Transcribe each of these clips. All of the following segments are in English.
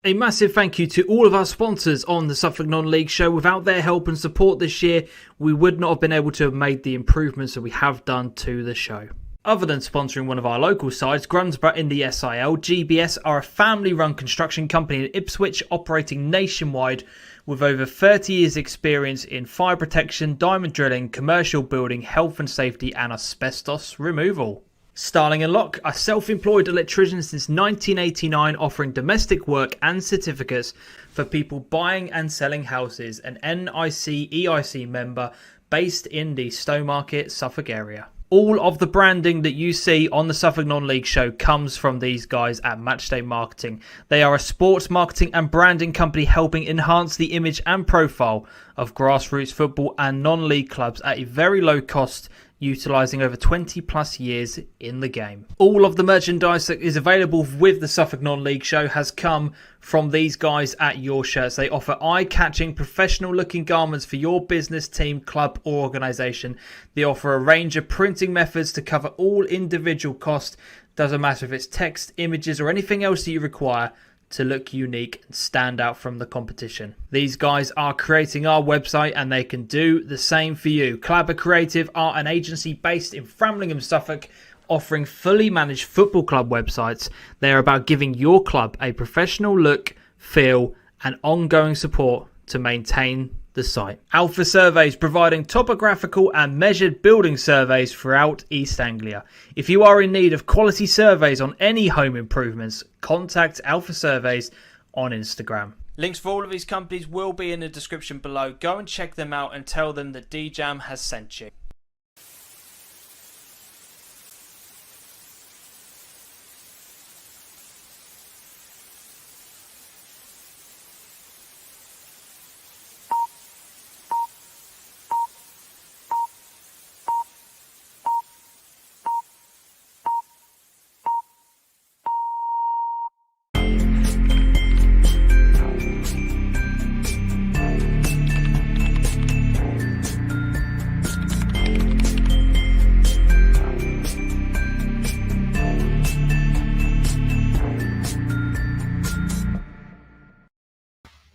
A massive thank you to all of our sponsors on the Suffolk Non-League show. Without their help and support this year, we would not have been able to have made the improvements that we have done to the show. Other than sponsoring one of our local sides, Grunsborough in the SIL, GBS are a family-run construction company in Ipswich operating nationwide with over 30 years experience in fire protection, diamond drilling, commercial building, health and safety and asbestos removal. Starling and Lock, a self-employed electrician since 1989 offering domestic work and certificates for people buying and selling houses, an NIC EIC member based in the Stowmarket, Suffolk area. All of the branding that you see on the Suffolk Non-League show comes from these guys at Matchday Marketing. They are a sports marketing and branding company helping enhance the image and profile of grassroots football and non-league clubs at a very low cost, utilising over 20 plus years in the game. All of the merchandise that is available with the Suffolk Non-League show has come from these guys at Your Shirts. They offer eye-catching, professional-looking garments for your business, team, club or organisation. They offer a range of printing methods to cover all individual costs. Doesn't matter if it's text, images or anything else that you require to look unique and stand out from the competition. These guys are creating our website and they can do the same for you. Clabber Creative are an agency based in Framlingham, Suffolk, offering fully managed football club websites. They are about giving your club a professional look, feel and ongoing support to maintain the site. Alpha Surveys, providing topographical and measured building surveys throughout East Anglia. If you are in need of quality surveys on any home improvements, contact Alpha Surveys on Instagram. Links for all of these companies will be in the description below. Go and check them out and tell them that DeeJam has sent you.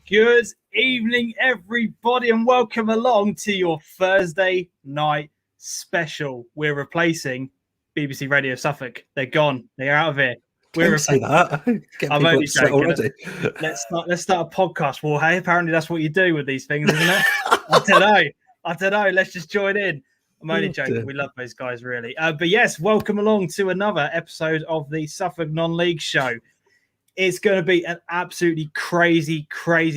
Good evening, everybody, and welcome along to your Thursday night special. We're replacing BBC Radio Suffolk. They're gone. They're out of here. Don't say that. I'm only joking. Already. Let's start a podcast. Well, hey, apparently that's what you do with these things, isn't it? I don't know. Let's just join in. I'm only joking. We love those guys, really. But yes, welcome along to another episode of the Suffolk Non-League show. It's going to be an absolutely crazy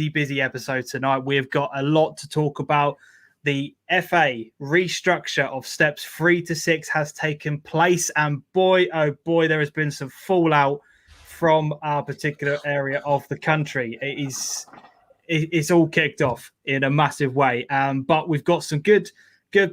busy episode tonight. We've got a lot to talk about. The FA restructure of steps 3 to 6 has taken place. And boy, oh boy, there has been some fallout from our particular area of the country. It's all kicked off in a massive way. But we've got some good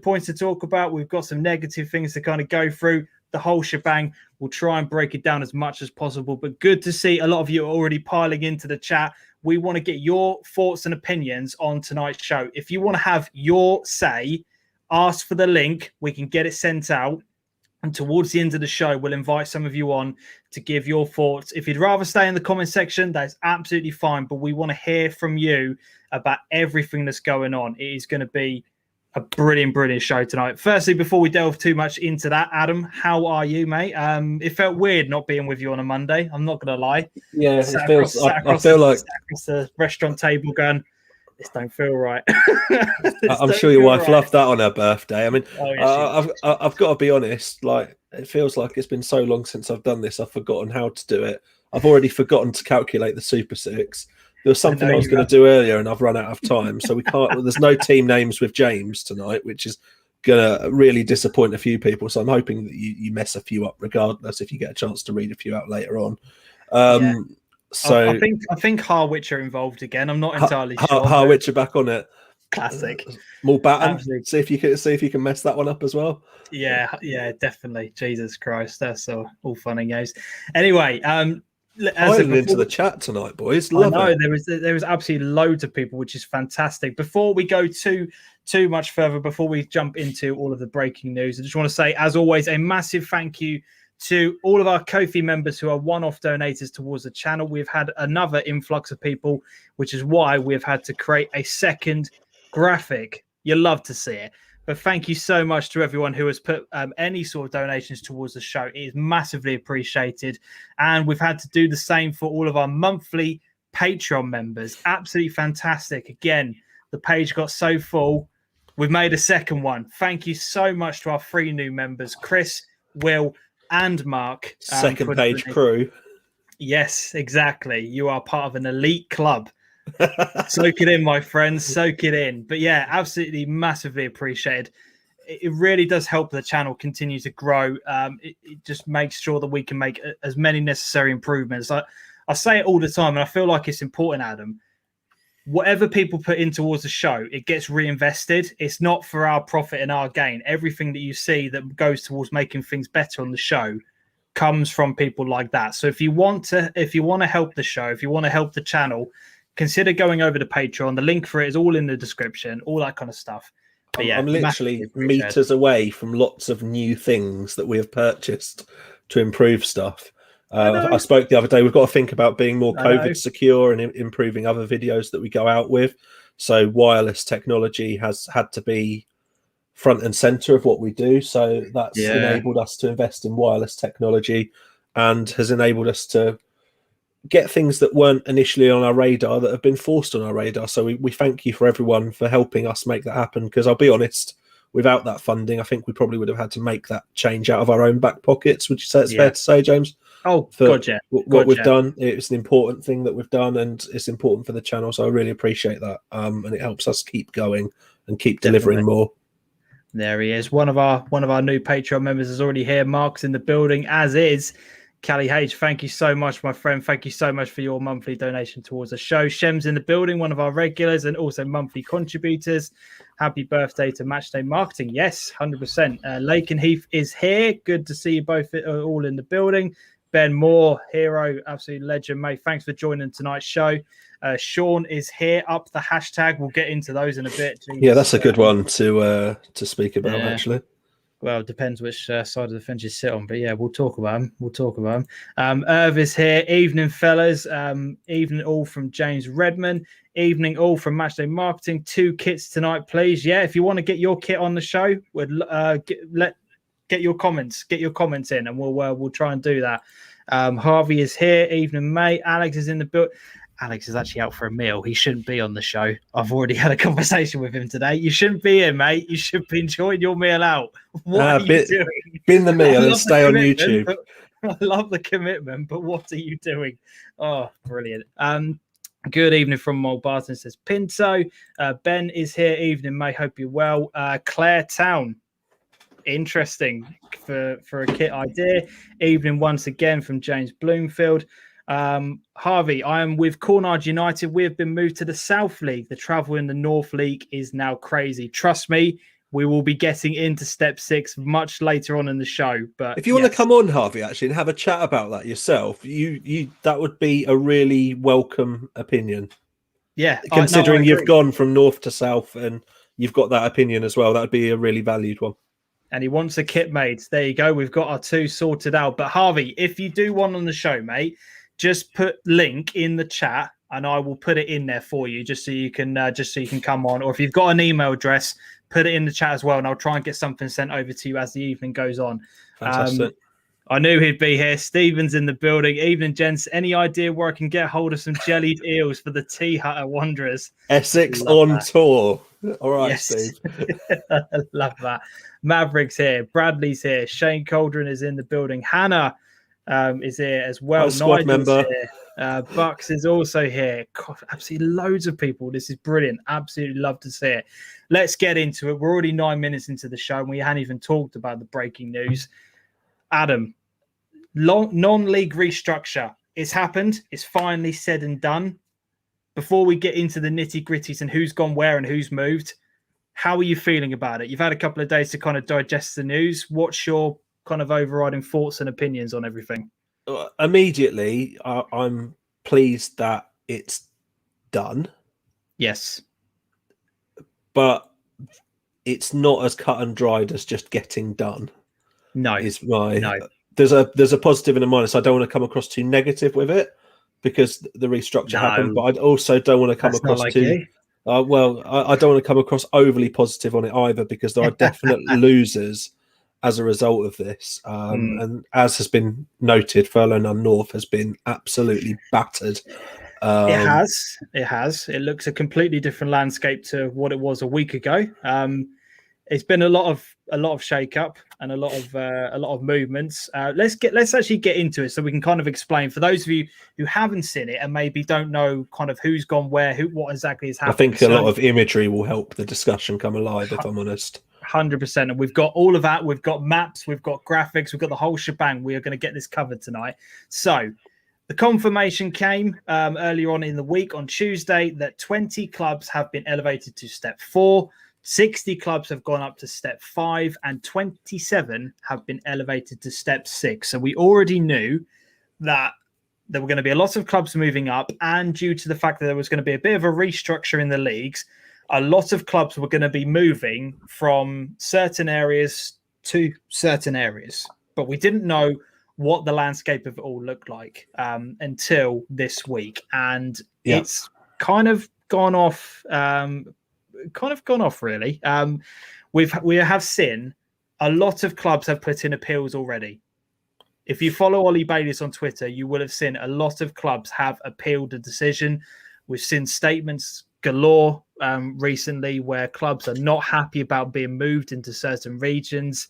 points to talk about. We've got some negative things to kind of go through. The whole shebang. We'll try and break it down as much as possible, but good to see a lot of you are already piling into the chat. We want to get your thoughts and opinions on tonight's show. If you want to have your say, ask for the link. We can get it sent out. And towards the end of the show, we'll invite some of you on to give your thoughts. If you'd rather stay in the comment section, that's absolutely fine. But we want to hear from you about everything that's going on. It is going to be a brilliant show tonight. Firstly, before we delve too much into that, Adam, how are you, mate? It felt weird not being with you on a Monday. I'm not going to lie. Yeah, I feel like across the restaurant table going, this don't feel right. I'm sure your wife loved that on her birthday. I mean, I've got to be honest. Like, it feels like it's been so long since I've done this. I've forgotten how to do it. I've already forgotten to calculate the Super Six. There was something I was going to do earlier and I've run out of time. So we can't, there's no team names with James tonight, which is going to really disappoint a few people. So I'm hoping that you mess a few up regardless if you get a chance to read a few out later on. So I think Harwich are involved again. I'm not entirely sure. Harwich are back on it. Classic. Mulbarton. See if you can mess that one up as well. Yeah, definitely. Jesus Christ. That's all fun and games. Anyway, into the chat tonight, boys. I know there was absolutely loads of people, which is fantastic. Before we go too much further, before we jump into all of the breaking news, I just want to say, as always, a massive thank you To all of our Ko-fi members who are one-off donators towards the channel, we've had another influx of people, which is why we've had to create a second graphic. You'll love to see it. But thank you so much to everyone who has put any sort of donations towards the show. It is massively appreciated. And we've had to do the same for all of our monthly Patreon members. Absolutely fantastic. Again, the page got so full. We've made a second one. Thank you so much to our 3 new members, Chris, Will, and Mark. Second page crew. Yes, exactly. You are part of an elite club. Soak it in, my friends. Soak it in. But yeah, absolutely massively appreciated. It really does help the channel continue to grow. It just makes sure that we can make as many necessary improvements. I say it all the time, and I feel like it's important, Adam. Whatever people put in towards the show, it gets reinvested. It's not for our profit and our gain. Everything that you see that goes towards making things better on the show comes from people like that. So if you want to help the show, if you want to help the channel, consider going over to Patreon. The link for it is all in the description, all that kind of stuff. But yeah, I'm literally meters away from lots of new things that we have purchased to improve stuff. I spoke the other day, we've got to think about being more COVID secure and improving other videos that we go out with. So wireless technology has had to be front and center of what we do. So that's enabled us to invest in wireless technology and has enabled us to get things that weren't initially on our radar that have been forced on our radar. So we thank you for everyone for helping us make that happen. Because I'll be honest, without that funding, I think we probably would have had to make that change out of our own back pockets. Would you say it's fair to say, James? Oh, what we've done, it's an important thing that we've done, and it's important for the channel. So I really appreciate that, and it helps us keep going and keep delivering more. There he is. One of our new Patreon members is already here. Mark's in the building, as is Callie H. Thank you so much, my friend. Thank you so much for your monthly donation towards the show. Shem's in the building, one of our regulars and also monthly contributors. Happy birthday to Matchday Marketing. Yes, 100%. Lakenheath is here. Good to see you both all in the building. Ben Moore, hero, absolute legend, mate. Thanks for joining tonight's show. Sean is here. Up the hashtag. We'll get into those in a bit. Jesus. Yeah, that's a good one to speak about, actually. Well, it depends which side of the fence you sit on, but yeah, we'll talk about him. Irv is here. Evening, fellas. Evening all from James Redman. Evening all from Matchday Marketing. 2 kits tonight, please. Yeah, if you want to get your kit on the show, get your comments in, and we'll try and do that. Harvey is here. Evening, mate. Alex is in the build. Alex is actually out for a meal. He shouldn't be on the show. I've already had a conversation with him today. You shouldn't be here, mate. You should be enjoying your meal out. What are you doing? Bin the meal and stay on YouTube. I love the commitment, but what are you doing? Oh, brilliant. Good evening from Mulbarton, says Pinto. Ben is here. Evening, mate. Hope you're well. Clare Town. Interesting for a kit idea. Evening once again from James Bloomfield. Harvey, I am with Cornard United. We have been moved to the South League. The travel in the North League is now crazy. Trust me, we will be getting into step 6 much later on in the show. But if you want to come on, Harvey, actually, and have a chat about that yourself, you that would be a really welcome opinion. Yeah, considering you've gone from north to south and you've got that opinion as well, that would be a really valued one. And he wants a kit made. There you go. We've got our 2 sorted out. But Harvey, if you do one on the show, mate, just put link in the chat and I will put it in there for you just so you can come on. Or if you've got an email address, put it in the chat as well, and I'll try and get something sent over to you as the evening goes on. Fantastic. I knew he'd be here. Stephen's in the building. Evening, gents. Any idea where I can get hold of some jellied eels for the Tea Hutter Wanderers? Essex on tour. All right, yes. Steve. I love that. Maverick's here. Bradley's here. Shane Cauldron is in the building. Hannah is here as well. Squad member. Here. Bucks is also here. God, absolutely loads of people. This is brilliant. Absolutely love to see it. Let's get into it. We're already 9 minutes into the show and we hadn't even talked about the breaking news. Adam, non-league restructure. It's happened. It's finally said and done. Before we get into the nitty-gritties and who's gone where and who's moved, how are you feeling about it? You've had a couple of days to kind of digest the news. What's your kind of overriding thoughts and opinions on everything? Immediately, I'm pleased that it's done. Yes. But it's not as cut and dried as just getting done. No. Is my there's a positive and a minus. I don't want to come across too negative with it because the restructure happened, but I also don't want to come across too. I don't want to come across overly positive on it either because there are definite losers as a result of this. And as has been noted, Furlough None North has been absolutely battered. It has. It looks a completely different landscape to what it was a week ago. It's been a lot of shake up and a lot of movements. Let's actually get into it so we can kind of explain for those of you who haven't seen it and maybe don't know kind of who's gone where, what exactly has happened. I think a lot of imagery will help the discussion come alive, if I'm honest. 100%. And we've got all of that. We've got maps, we've got graphics, we've got the whole shebang. We are going to get this covered tonight. So the confirmation came earlier on in the week on Tuesday that 20 clubs have been elevated to step 4. 60 clubs have gone up to step 5 and 27 have been elevated to step 6. So we already knew that there were going to be a lot of clubs moving up, and due to the fact that there was going to be a bit of a restructure in the leagues, a lot of clubs were going to be moving from certain areas to certain areas. But we didn't know what the landscape of it all looked like until this week. And it's kind of gone off really. We have seen a lot of clubs have put in appeals already. If you follow Ollie Bayliss on Twitter, you will have seen a lot of clubs have appealed the decision. We've seen statements galore recently where clubs are not happy about being moved into certain regions.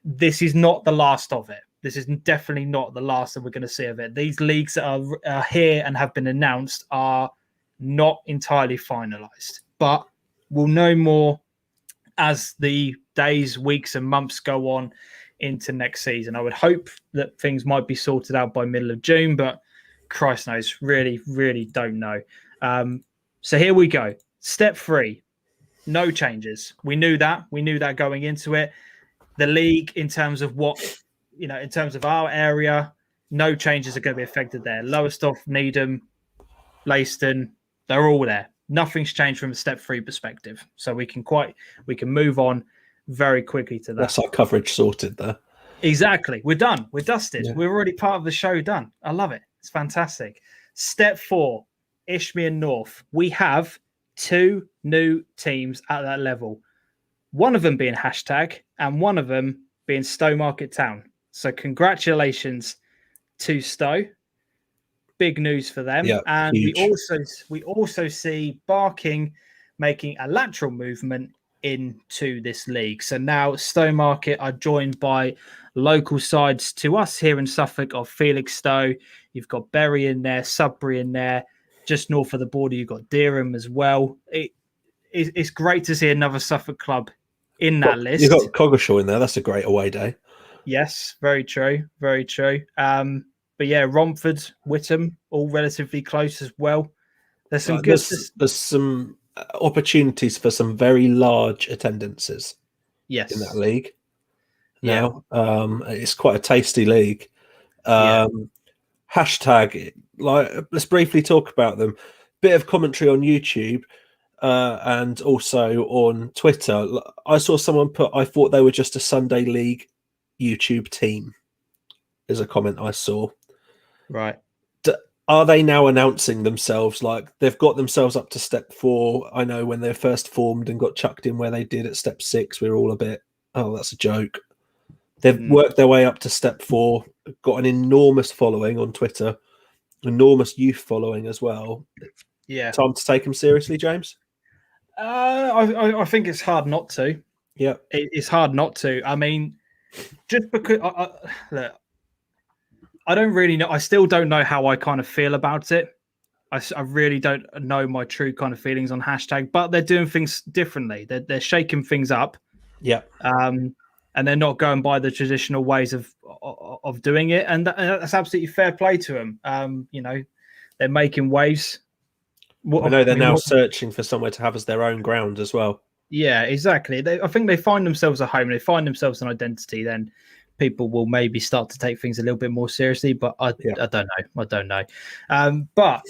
This is not the last of it. This is definitely not the last that we're going to see of it. These leagues that are here and have been announced are not entirely finalized, but we'll know more as the days, weeks, and months go on into next season. I would hope that things might be sorted out by middle of June, but Christ knows, really, really don't know. So here we go. Step 3, no changes. We knew that. We knew that going into it. The league, in terms of in terms of our area, no changes are going to be affected there. Lowestoft, Needham, Leiston, they're all there. Nothing's changed from a step 3 perspective. So we can move on very quickly to that. That's our coverage sorted there. Exactly. We're done. We're dusted. Yeah. We're already part of the show done. I love it. It's fantastic. Step 4, Ishmead North. We have 2 new teams at that level. One of them being Hashtag and one of them being Stowmarket Town. So congratulations to Stow. Big news for them. Yeah, and huge. we also see Barking making a lateral movement into this league. So now Stowmarket are joined by local sides to us here in Suffolk of Felixstowe. You've got Bury in there, Sudbury in there. Just north of the border, you've got Dereham as well. It's great to see another Suffolk club in that list. You've got Coggeshall in there. That's a great away day. Yes, very true. Very true. But yeah, Romford, Whittam, all relatively close as well. There's some good. There's some opportunities for some very large attendances. Yes, in that league. Now, it's quite a tasty league. Hashtag, let's briefly talk about them. Bit of commentary on YouTube and also on Twitter. I saw someone put, I thought they were just a Sunday League YouTube team. Is a comment I saw. Right. Are they now announcing themselves like they've got themselves up to step 4? I know when they first formed and got chucked in where they did at step 6, we were all a bit, oh, that's a joke. They've worked their way up to step 4, got an enormous following on Twitter, enormous youth following as well. Yeah. Time to take them seriously, James? I think it's hard not to. Yeah. It's hard not to. I mean, just because look, I don't really know. I still don't know how I kind of feel about it. I really don't know my true kind of feelings on Hashtag, but they're doing things differently. They're shaking things up. Yeah. And they're not going by the traditional ways of doing it. And that's absolutely fair play to them. They're making waves. I know they're now searching for somewhere to have as their own ground as well. Yeah, exactly. I think they find themselves a home. They find themselves an identity. Then people will maybe start to take things a little bit more seriously. But I don't know. I don't know. But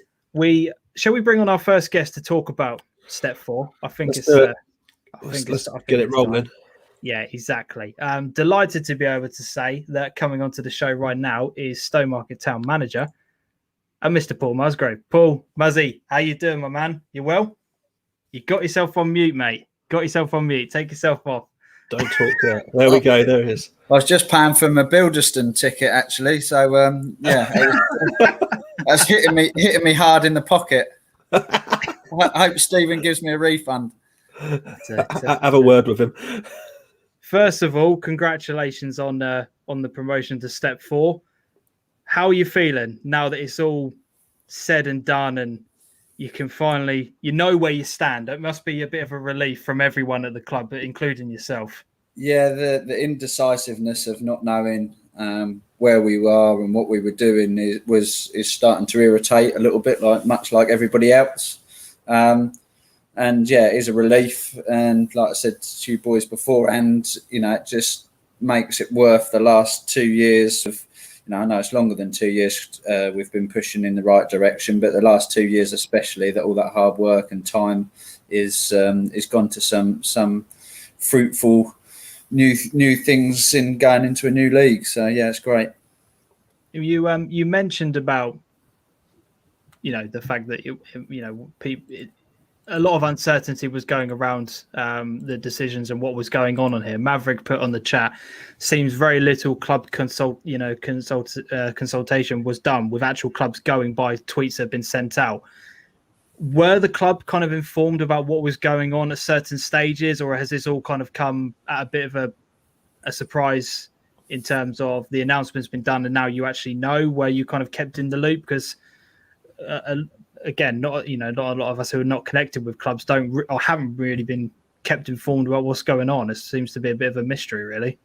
shall we bring on our first guest to talk about step 4? I think let's get it rolling. Yeah, exactly. Delighted to be able to say that coming onto the show right now is Stowmarket Town Manager and Mr. Paul Musgrove. Paul, Muzzy, how you doing, my man? You well? You got yourself on mute, mate. Got yourself on mute. Take yourself off. Don't talk yet. There we go. There it is. I was just paying for my Bilderston ticket, actually. So, that's hitting me hard in the pocket. I hope Stephen gives me a refund. Have a word with him. First of all, congratulations on the promotion to Step 4. How are you feeling now that it's all said and done and you can finally, where you stand? It must be a bit of a relief from everyone at the club, including yourself. Yeah, the indecisiveness of not knowing where we are and what we were doing is starting to irritate a little bit, much like everybody else. And yeah, it is a relief. And like I said to you boys before, and it just makes it worth the last 2 years of, I know it's longer than 2 years. We've been pushing in the right direction, but the last 2 years, especially, that all that hard work and time is gone to some fruitful new things in going into a new league. So yeah, it's great. You mentioned about the fact that a lot of uncertainty was going around the decisions and what was going on here. Maverick put on the chat, seems very little club consultation was done with actual clubs going by tweets that have been sent out. Were the club kind of informed about what was going on at certain stages, or has this all kind of come at a bit of a surprise in terms of the announcement's been done and now you actually know? Where you kind of kept in the loop? Because again, not a lot of us who are not connected with clubs haven't really been kept informed about what's going on. It seems to be a bit of a mystery, really.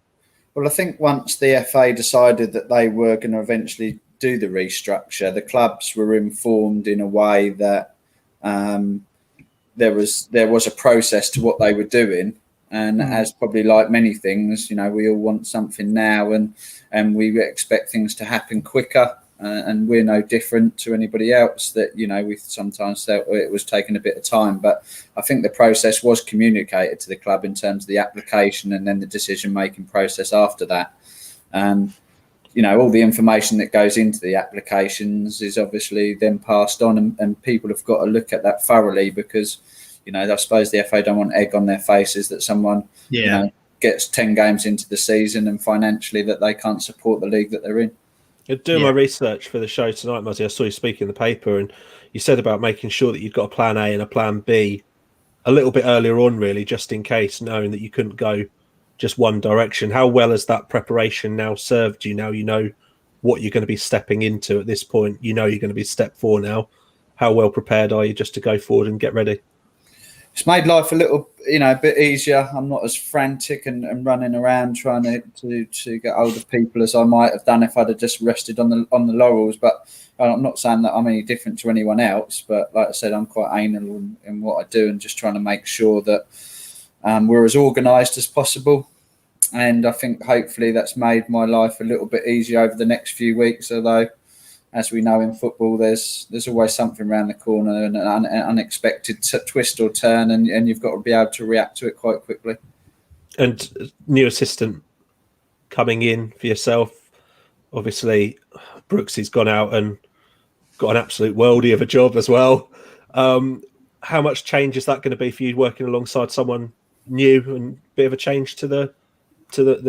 Well, I think once the FA decided that they were going to eventually do the restructure, the clubs were informed in a way that there was a process to what they were doing. And as probably like many things, we all want something now, and we expect things to happen quicker. And we're no different to anybody else that, we sometimes felt it was taking a bit of time. But I think the process was communicated to the club in terms of the application and then the decision-making process after that. All the information that goes into the applications is obviously then passed on, and people have got to look at that thoroughly because, I suppose the FA don't want egg on their faces that someone, gets 10 games into the season and financially that they can't support the league that they're in. Doing my research for the show tonight, Muzzy, I saw you speak in the paper, and you said about making sure that you'd got a plan A and a plan B a little bit earlier on, really, just in case, knowing that you couldn't go just one direction. How well has that preparation now served you? Now you know what you're going to be stepping into at this point. You're going to be Step 4 now. How well prepared are you just to go forward and get ready? It's made life a little, a bit easier. I'm not as frantic and running around trying to get hold of people as I might have done if I'd have just rested on the laurels. But I'm not saying that I'm any different to anyone else. But like I said, I'm quite anal in what I do and just trying to make sure that we're as organised as possible. And I think hopefully that's made my life a little bit easier over the next few weeks. Although, as we know in football, there's always something around the corner and an unexpected twist or turn, and you've got to be able to react to it quite quickly. And new assistant coming in for yourself. Obviously, Brooksy's gone out and got an absolute worldie of a job as well. How much change is that going to be for you working alongside someone new and a bit of a change to the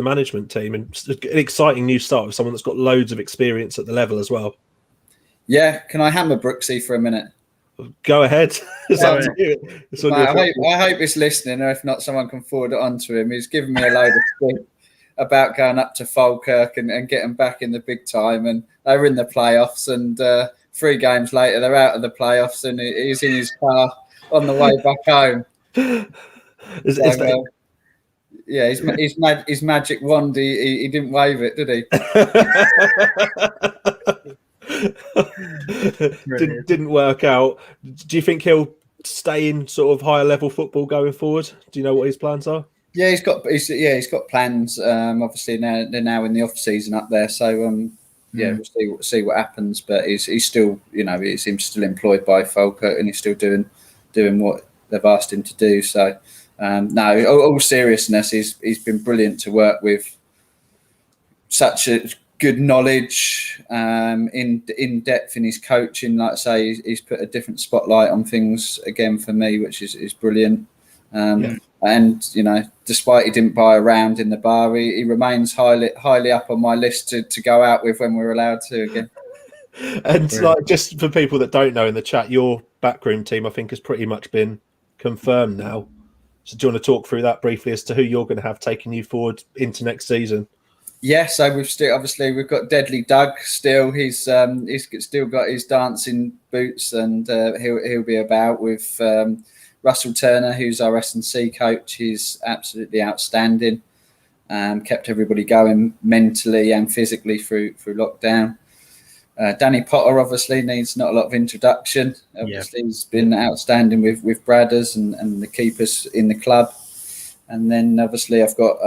management team, and an exciting new start with someone that's got loads of experience at the level as well? Yeah, can I hammer Brooksy for a minute? Go ahead. I hope he's listening, or if not, someone can forward it on to him. He's given me a load of stuff about going up to Falkirk and getting back in the big time, and they were in the playoffs, and 3 games later they're out of the playoffs, and he's in his car on the way back home. Yeah, his magic wand, he didn't wave it, did he? Didn't work out. Do you think he'll stay in sort of higher level football going forward? Do you know what his plans are? Yeah, he's got plans. Obviously they're now in the off season up there, so we'll see what happens. But he's still, he's still employed by Falkirk, and he's still doing what they've asked him to do. So No, all seriousness, he's been brilliant to work with. Such a good knowledge, in depth in his coaching. Like I say, he's put a different spotlight on things again for me, which is brilliant. And despite he didn't buy a round in the bar, he remains highly up on my list to go out with when we're allowed to again. And like, just for people that don't know in the chat, your backroom team, I think, has pretty much been confirmed now. So do you want to talk through that briefly as to who you're going to have taking you forward into next season? Yeah, so we've got Deadly Doug still. He's still got his dancing boots, and he'll be about with Russell Turner, who's our S&C coach. He's absolutely outstanding. Kept everybody going mentally and physically through lockdown. Danny Potter obviously needs not a lot of introduction. Obviously, he's been outstanding with Bradders and the keepers in the club. And then obviously I've got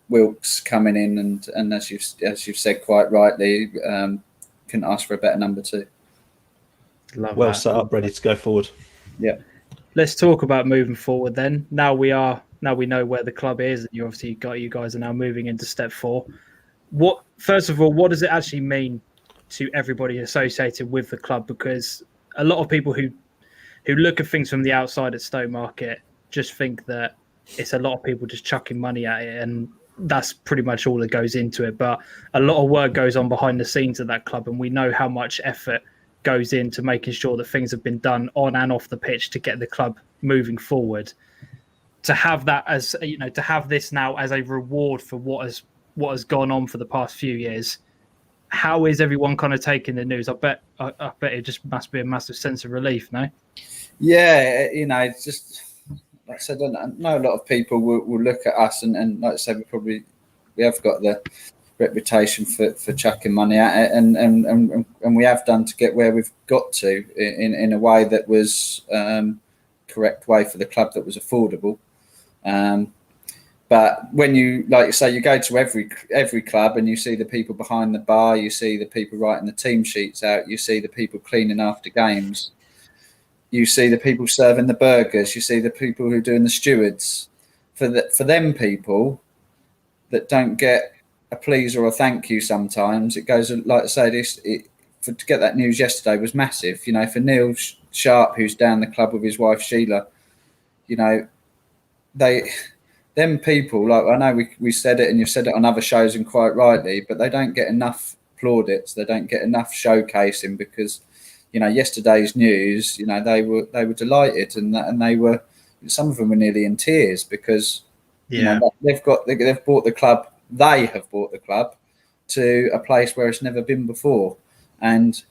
Wilkes coming in, and as you've said quite rightly, couldn't ask for a better number 2. Well set up, ready to go forward. Yeah. Let's talk about moving forward then. Now we know where the club is, and you guys are now moving into step 4. First of all, what does it actually mean to everybody associated with the club? Because a lot of people who look at things from the outside at Stowmarket just think that it's a lot of people just chucking money at it, and that's pretty much all that goes into it. But a lot of work goes on behind the scenes at that club, and we know how much effort goes into making sure that things have been done on and off the pitch to get the club moving forward. To have that as to have this now as a reward for what has gone on for the past few years, how is everyone kind of taking the news? I bet it just must be a massive sense of relief, no? Yeah, it's just like I said, I know a lot of people will look at us and like I said, we have got the reputation for chucking money at it, and we have done to get where we've got to in a way that was correct way for the club, that was affordable. But when you, like you say, you go to every club and you see the people behind the bar, you see the people writing the team sheets out, you see the people cleaning after games, you see the people serving the burgers, you see the people who are doing the stewards. For them people that don't get a please or a thank you sometimes, it goes, like I say, to get that news yesterday was massive. For Neil Sharp, who's down the club with his wife Sheila, them people, like I know we said it and you've said it on other shows and quite rightly, but they don't get enough plaudits, they don't get enough showcasing, because yesterday's news, they were delighted, and they were, some of them were nearly in tears, because they've brought the club, they have brought the club to a place where it's never been before, and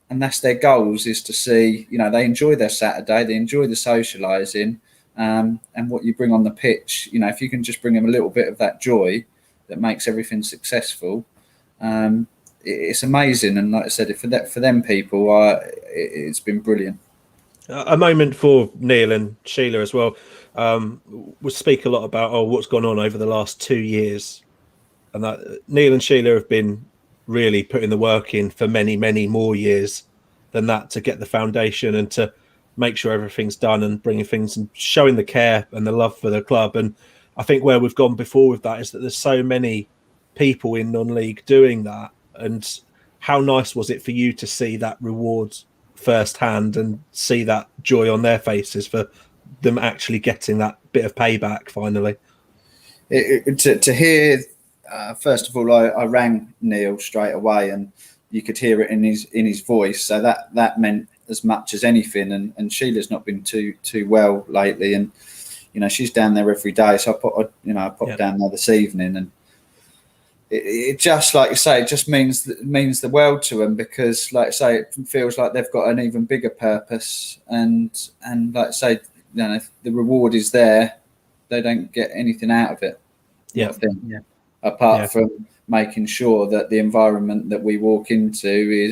that's their goals, is to see, they enjoy their Saturday, they enjoy the socialising, and what you bring on the pitch, if you can just bring them a little bit of that joy that makes everything successful, it's amazing. And like I said, for them people, it's been brilliant. A moment for Neil and Sheila as well. We speak a lot about what's gone on over the last 2 years, and that Neil and Sheila have been really putting the work in for many, many more years than that to get the foundation and to make sure everything's done and bringing things and showing the care and the love for the club. And I think where we've gone before with that is that there's so many people in non-league doing that. And how nice was it for you to see that reward firsthand and see that joy on their faces for them actually getting that bit of payback finally? To hear, first of all, I rang Neil straight away, and you could hear it in his voice. So that meant as much as anything. And Sheila's not been too well lately, and she's down there every day. So I popped down there this evening, and it just, like you say, it just means the world to them, because, like I say, it feels like they've got an even bigger purpose, and like I say, if the reward is there, they don't get anything out of it. Apart from making sure that the environment that we walk into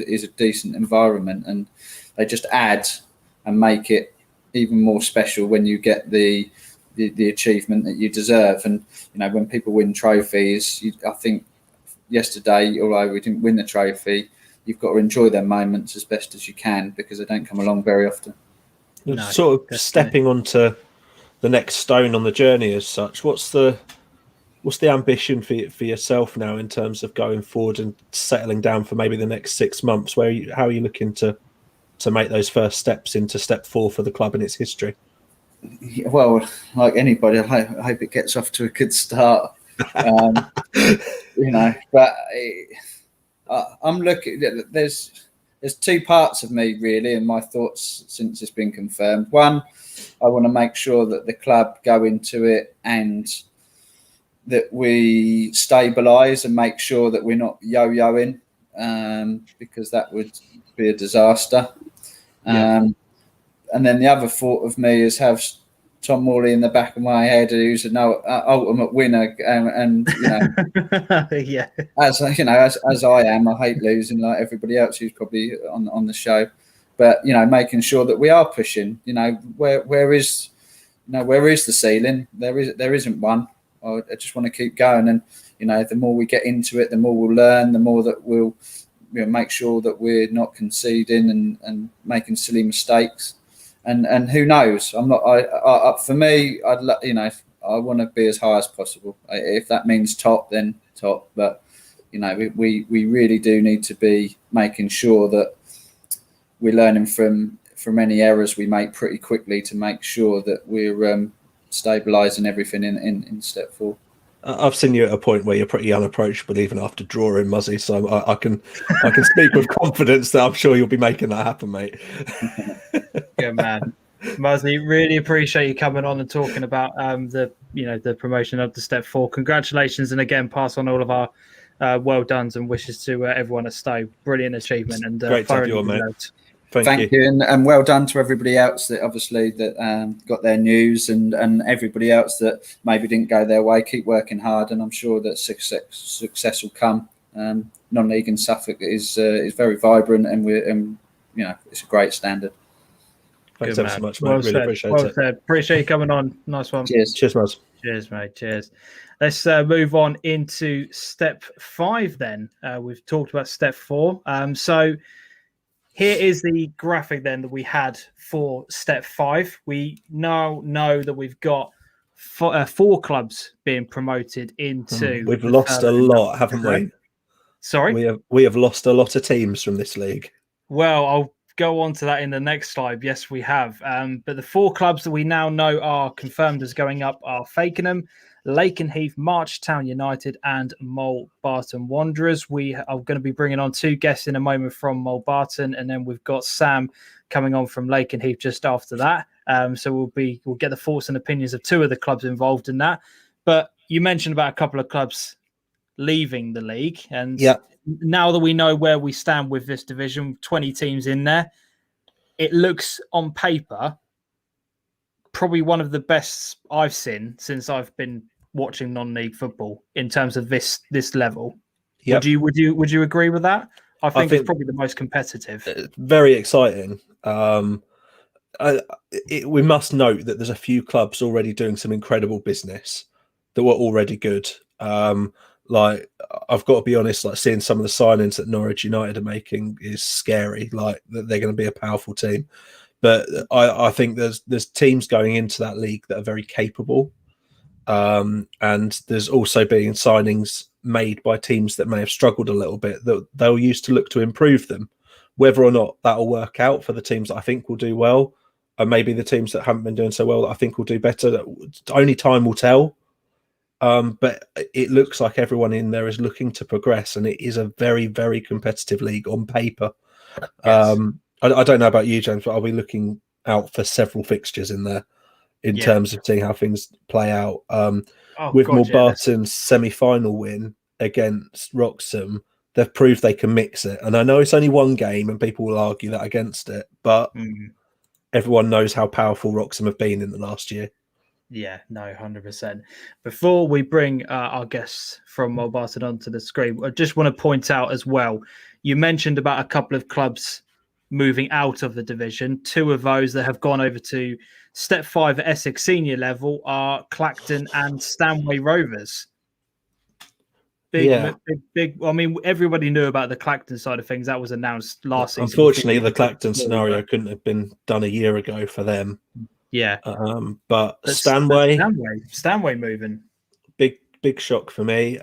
is a decent environment, and they just add and make it even more special when you get the achievement that you deserve. And when people win trophies, I think yesterday, although we didn't win the trophy, you've got to enjoy their moments as best as you can, because they don't come along very often. Sort of stepping onto next stone on the journey as such. What's the ambition for yourself now in terms of going forward and settling down for maybe the next 6 months? How are you looking to make those first steps into step 4 for the club in its history? Well, like anybody, I hope it gets off to a good start. But I'm looking. There's 2 parts of me really, and my thoughts since it's been confirmed. One, I want to make sure that the club go into it and that we stabilise and make sure that we're not yo-yoing, because that would be a disaster. And then the other thought of me is have Tom Morley in the back of my head, who's an ultimate winner, and as I am, I hate losing like everybody else who's probably on the show, but making sure that we are pushing. Where is the ceiling? There isn't one. I just want to keep going, and the more we get into it, the more we'll learn, the more that we'll make sure that we're not conceding and making silly mistakes. And who knows? I'm not. For me, I want to be as high as possible. If that means top, then top. But we really do need to be making sure that we're learning from any errors we make pretty quickly to make sure that we're stabilising everything in step 4. I've seen you at a point where you're pretty unapproachable even after drawing Muzzy, so I can speak with confidence that I'm sure you'll be making that happen, mate. Good man, Muzzy. Really appreciate you coming on and talking about the promotion of the step 4. Congratulations, and again, pass on all of our well dones and wishes to everyone at Stowe. Brilliant achievement, and great to have you on, mate. Thank you. And well done to everybody else that obviously got their news, and everybody else that maybe didn't go their way. Keep working hard, and I'm sure that success will come. Non-league in Suffolk is very vibrant, and it's a great standard. Thanks ever so much, mate. Really appreciate it. Appreciate you coming on. Nice one. Cheers, Muzz. Cheers, mate. Cheers. Let's move on into step 5 then. We've talked about step 4. So here is the graphic then that we had for step 5. We now know that we've got 4 clubs being promoted into. We've lost a lot, haven't we? Sorry? We have lost a lot of teams from this league. Well, I'll go on to that in the next slide. Yes, we have. But the 4 clubs that we now know are confirmed as going up are Fakenham, Lakenheath, Marchtown United, and Mulbarton Wanderers. We are going to be bringing on 2 guests in a moment from Mulbarton, and then we've got Sam coming on from Lakenheath just after that. So we'll get the thoughts and opinions of 2 of the clubs involved in that. But you mentioned about a couple of clubs leaving the league, and now that we know where we stand with this division, 20 teams in there, it looks on paper probably one of the best I've seen since I've been watching non-league football in terms of this level. Yep. Would you agree with that? I think it's probably the most competitive. Very exciting. We must note that there's a few clubs already doing some incredible business that were already good. Like, I've got to be honest, like seeing some of the signings that Norwich United are making is scary. Like, they're going to be a powerful team. But I think there's teams going into that league that are very capable. And there's also been signings made by teams that may have struggled a little bit that they'll use to look to improve them. Whether or not that'll work out for the teams that I think will do well, and maybe the teams that haven't been doing so well that I think will do better, only time will tell. But it looks like everyone in there is looking to progress, and it is a very, very competitive league on paper. Yes. I don't know about you, James, but I'll be looking out for several fixtures in there in terms of seeing how things play out. With Mulbarton's semi-final win against Wroxham, they've proved they can mix it. And I know it's only one game and people will argue that against it, but everyone knows how powerful Wroxham have been in the last year. Yeah, no, 100%. Before we bring our guests from Mulbarton onto the screen, I just want to point out as well, you mentioned about a couple of clubs moving out of the division. 2 of those that have gone over to Step 5 at Essex senior level are Clacton and Stanway Rovers. Big. I mean, everybody knew about the Clacton side of things. That was announced last season. Unfortunately, the Clacton scenario couldn't have been done a year ago for them. Yeah. But Stanway moving. Big shock for me.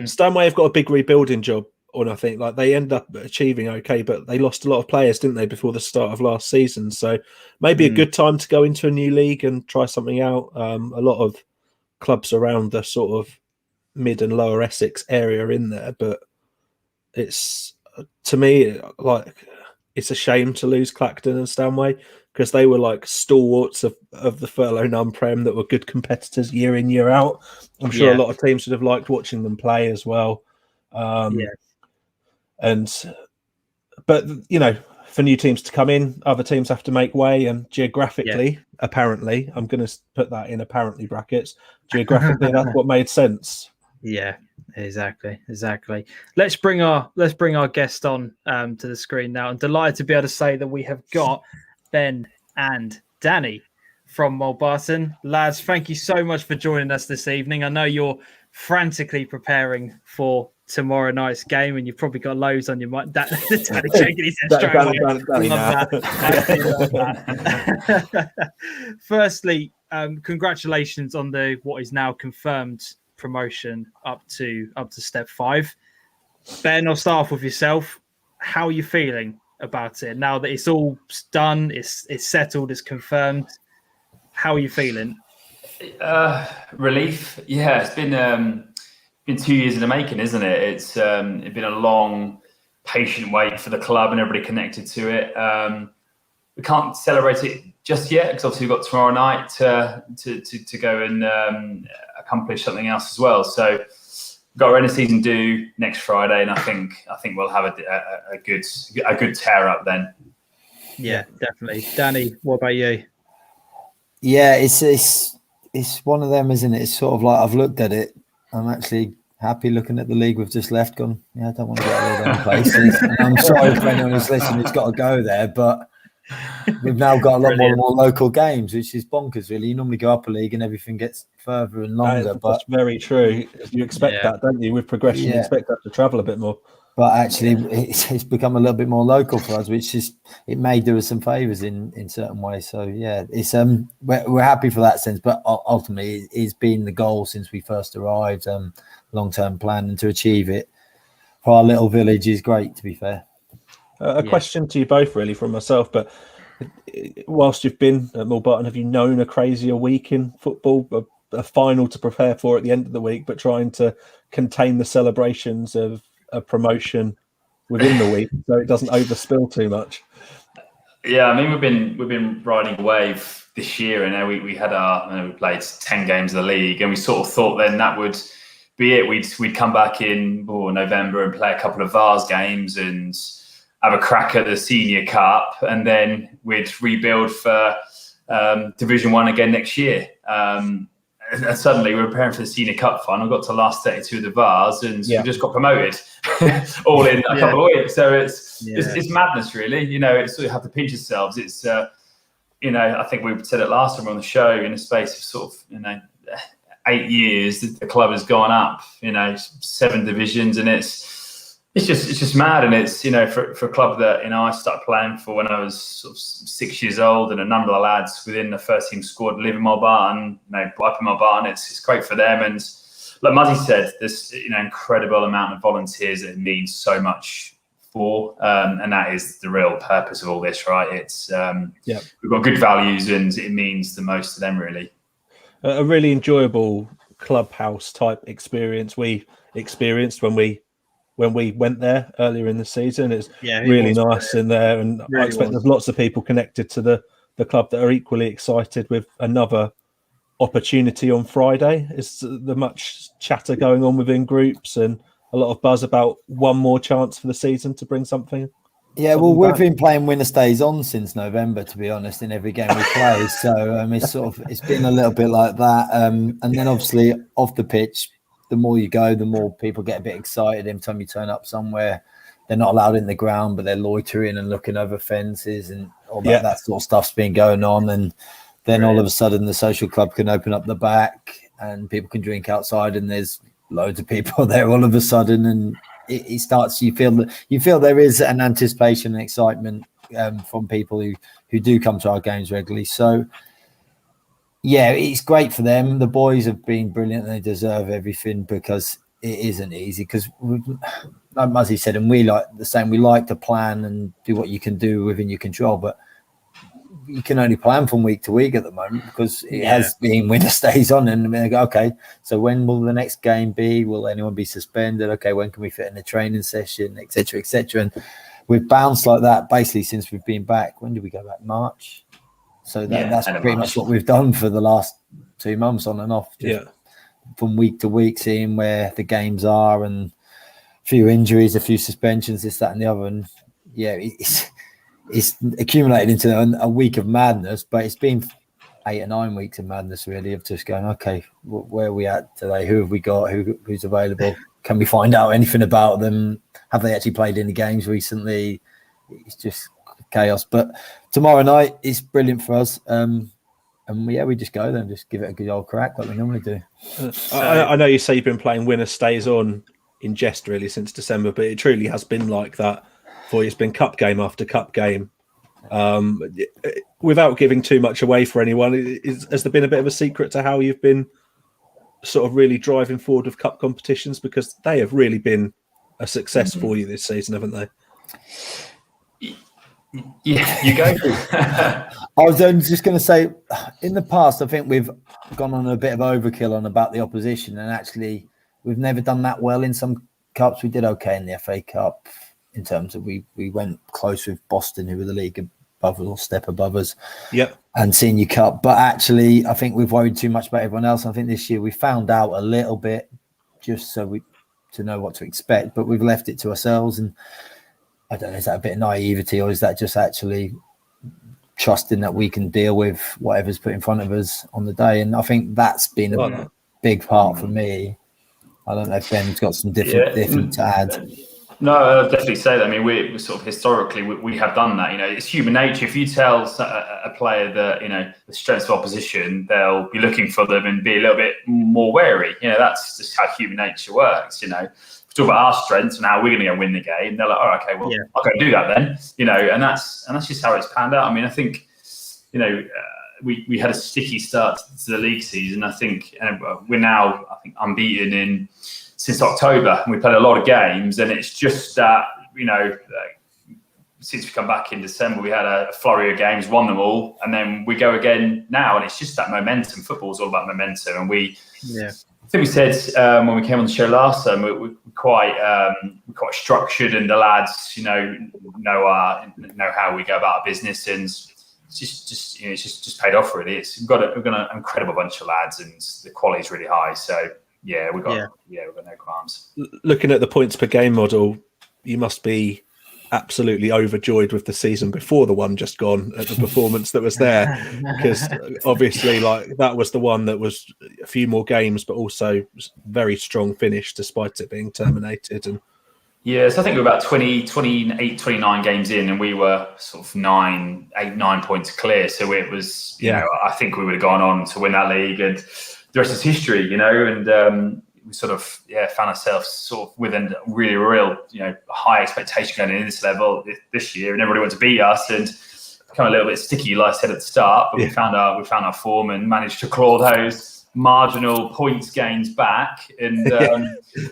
Stanway have got a big rebuilding job on, I think. Like, they end up achieving okay, but they lost a lot of players, didn't they, before the start of last season? So maybe a good time to go into a new league and try something out. A lot of clubs around the sort of mid and lower Essex area in there, but it's, to me, like, it's a shame to lose Clacton and Stanway, because they were like stalwarts of the furlough non-prem that were good competitors year in, year out. I'm sure a lot of teams would have liked watching them play as well. But you know, for new teams to come in, other teams have to make way, and geographically, apparently, I'm going to put that in apparently brackets, geographically, that's what made sense. Yeah, exactly. Let's bring our guest on to the screen now. I'm delighted to be able to say that we have got Ben and Danny from Mulbarton. Lads, thank you so much for joining us this evening. I know you're frantically preparing for tomorrow night's game, and you've probably got loads on your mind. Danny shaking his head straight away. Firstly, congratulations on what is now confirmed promotion up to step 5. Ben, I'll start off with yourself. How are you feeling about it now that it's all done, it's settled, it's confirmed? How are you feeling? Relief. Yeah, it's been 2 years in the making, isn't it? It's been a long, patient wait for the club and everybody connected to it. We can't celebrate it just yet, because obviously we've got tomorrow night to go and accomplish something else as well. So we've got our end of season due next Friday, and I think we'll have a good tear up then. Yeah, definitely. Danny, what about you? Yeah, it's one of them, isn't it? It's sort of like, I've looked at it. I'm actually happy looking at the league we've just left. Gone, yeah, I don't want to get all them places. And I'm sorry for anyone who's listening who's got to go there, but we've now got a lot more local games, which is bonkers, really. You normally go up a league and everything gets further and longer. That's very true. You expect that, don't you? With progression, you expect that to travel a bit more. But actually, it's become a little bit more local for us, which is, it may do us some favours in certain ways. So yeah, it's we're happy for that sense. But ultimately, it's been the goal since we first arrived. Long-term plan, and to achieve it for our little village is great. To be fair, a question to you both, really, from myself. But whilst you've been at Mulbarton, have you known a crazier week in football? A final to prepare for at the end of the week, but trying to contain the celebrations of a promotion within the week so it doesn't overspill too much. Yeah, I mean, we've been riding a wave this year, and we had we played 10 games of the league, and we sort of thought then that would be it. We'd come back in November and play a couple of Vars games and have a crack at the Senior Cup, and then we'd rebuild for Division 1 again next year. And suddenly we're preparing for the Senior Cup final. Got to last 32 of the Vars, and we just got promoted all in a couple of weeks. So it's madness, really. You know, it's sort of have to pinch yourselves. It's I think we said it last time on the show. In a space of sort of 8 years, the club has gone up 7 divisions, and it's just mad. And it's for a club that I started playing for when I was sort of 6 years old, and a number of lads within the first team squad live in Mulbarton, up in Mulbarton. It's great for them, and like Muzzy said, there's incredible amount of volunteers that it means so much for, and that is the real purpose of all this, right? It's we've got good values, and it means the most to them, really. A really enjoyable clubhouse type experience we experienced when we went there earlier in the season. It's really nice in there, and really I expect there's lots of people connected to the club that are equally excited with another opportunity on Friday. Is the much chatter going on within groups and a lot of buzz about one more chance for the season to bring something? Yeah, well, we've been playing winner stays on since November, to be honest, in every game we play. So it's been a little bit like that. And then obviously off the pitch, the more you go, the more people get a bit excited. Every time you turn up somewhere, they're not allowed in the ground, but they're loitering and looking over fences, and all that sort of stuff's been going on. And then all of a sudden the social club can open up the back and people can drink outside, and there's loads of people there all of a sudden, and it starts. You feel there is an anticipation and excitement from people who do come to our games regularly. So Yeah, it's great for them. The boys have been brilliant and they deserve everything because it isn't easy. Because, like Muzzy said, and we like the same, we like to plan and do what you can do within your control, but you can only plan from week to week at the moment because it has been winter stays on. And they go, okay, so when will the next game be? Will anyone be suspended? Okay, when can we fit in a training session, etc., etc. And we've bounced like that basically since we've been back. When did we go back? March. So that's pretty much what we've done for the last 2 months on and off. Just from week to week, seeing where the games are and a few injuries, a few suspensions, this, that, and the other. And it's accumulated into a week of madness, but it's been 8 or 9 weeks of madness, really, of just going, okay, where are we at today? Who have we got? Who's available? Can we find out anything about them? Have they actually played any games recently? It's just chaos. But tomorrow night is brilliant for us. And we just go there and just give it a good old crack like we normally do. I know you say you've been playing winner stays on in jest really since December, but it truly has been like that for you. It's been cup game after cup game. Without giving too much away for anyone, has there been a bit of a secret to how you've been sort of really driving forward with cup competitions? Because they have really been a success for you this season, haven't they? Yeah, you go. I was just going to say, in the past, I think we've gone on a bit of overkill on about the opposition, and actually we've never done that well in some cups. We did okay in the FA Cup in terms of we went close with Boston, who were the league above us or step above us. Yep. And Senior Cup. But actually, I think we've worried too much about everyone else. I think this year we found out a little bit just to know what to expect, but we've left it to ourselves. And I don't know, is that a bit of naivety or is that just actually trusting that we can deal with whatever's put in front of us on the day? And I think that's been a big part for me. I don't know if Ben's got some different to add. No, I'll definitely say that. I mean, we sort of historically we have done that. You know, it's human nature. If you tell a player that the strengths of opposition, they'll be looking for them and be a little bit more wary. That's just how human nature works. If we talk about our strengths and how we're going to go win the game, they're like, oh, okay, well, I'll go do that then. And that's just how it's panned out. I mean, I think we had a sticky start to the league season. I think, and we're now unbeaten since October, and we played a lot of games, and it's just that, since we come back in December, we had a flurry of games, won them all, and then we go again now, and it's just that momentum. Football's all about momentum, and I think we said when we came on the show last time, we're quite structured, and the lads, know how we go about our business, and it's just paid off really. We've got an incredible bunch of lads, and the quality's really high, so. Yeah, we've got no qualms. Looking at the points per game model, you must be absolutely overjoyed with the season before the one just gone at the performance that was there, because obviously that was the one that was a few more games, but also very strong finish despite it being terminated. And so I think we're about 28, 29 games in, and we were sort of 9 points clear. So it was, I think we would have gone on to win that league, and the rest is history, and we sort of found ourselves sort of with a really real, high expectation going into this level this year, and everybody wanted to beat us and become a little bit sticky, like I said at the start. But we found our form and managed to claw those marginal points gains back, and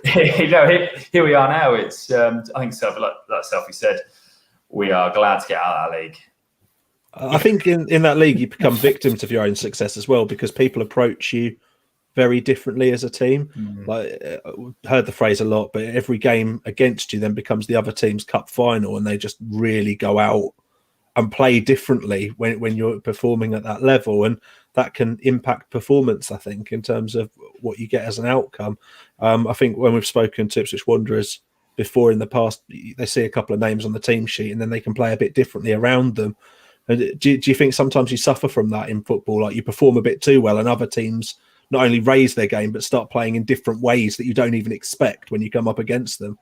here we are now. It's I think Selfie said, we are glad to get out of that league. I think in that league you become victims of your own success as well, because people approach you very differently as a team. Heard the phrase a lot, but every game against you then becomes the other team's cup final, and they just really go out and play differently when you're performing at that level, and that can impact performance, I think, in terms of what you get as an outcome. I think when we've spoken to Ipswich Wanderers before in the past, they see a couple of names on the team sheet and then they can play a bit differently around them. And do you think sometimes you suffer from that in football, like you perform a bit too well and other teams not only raise their game but start playing in different ways that you don't even expect when you come up against them?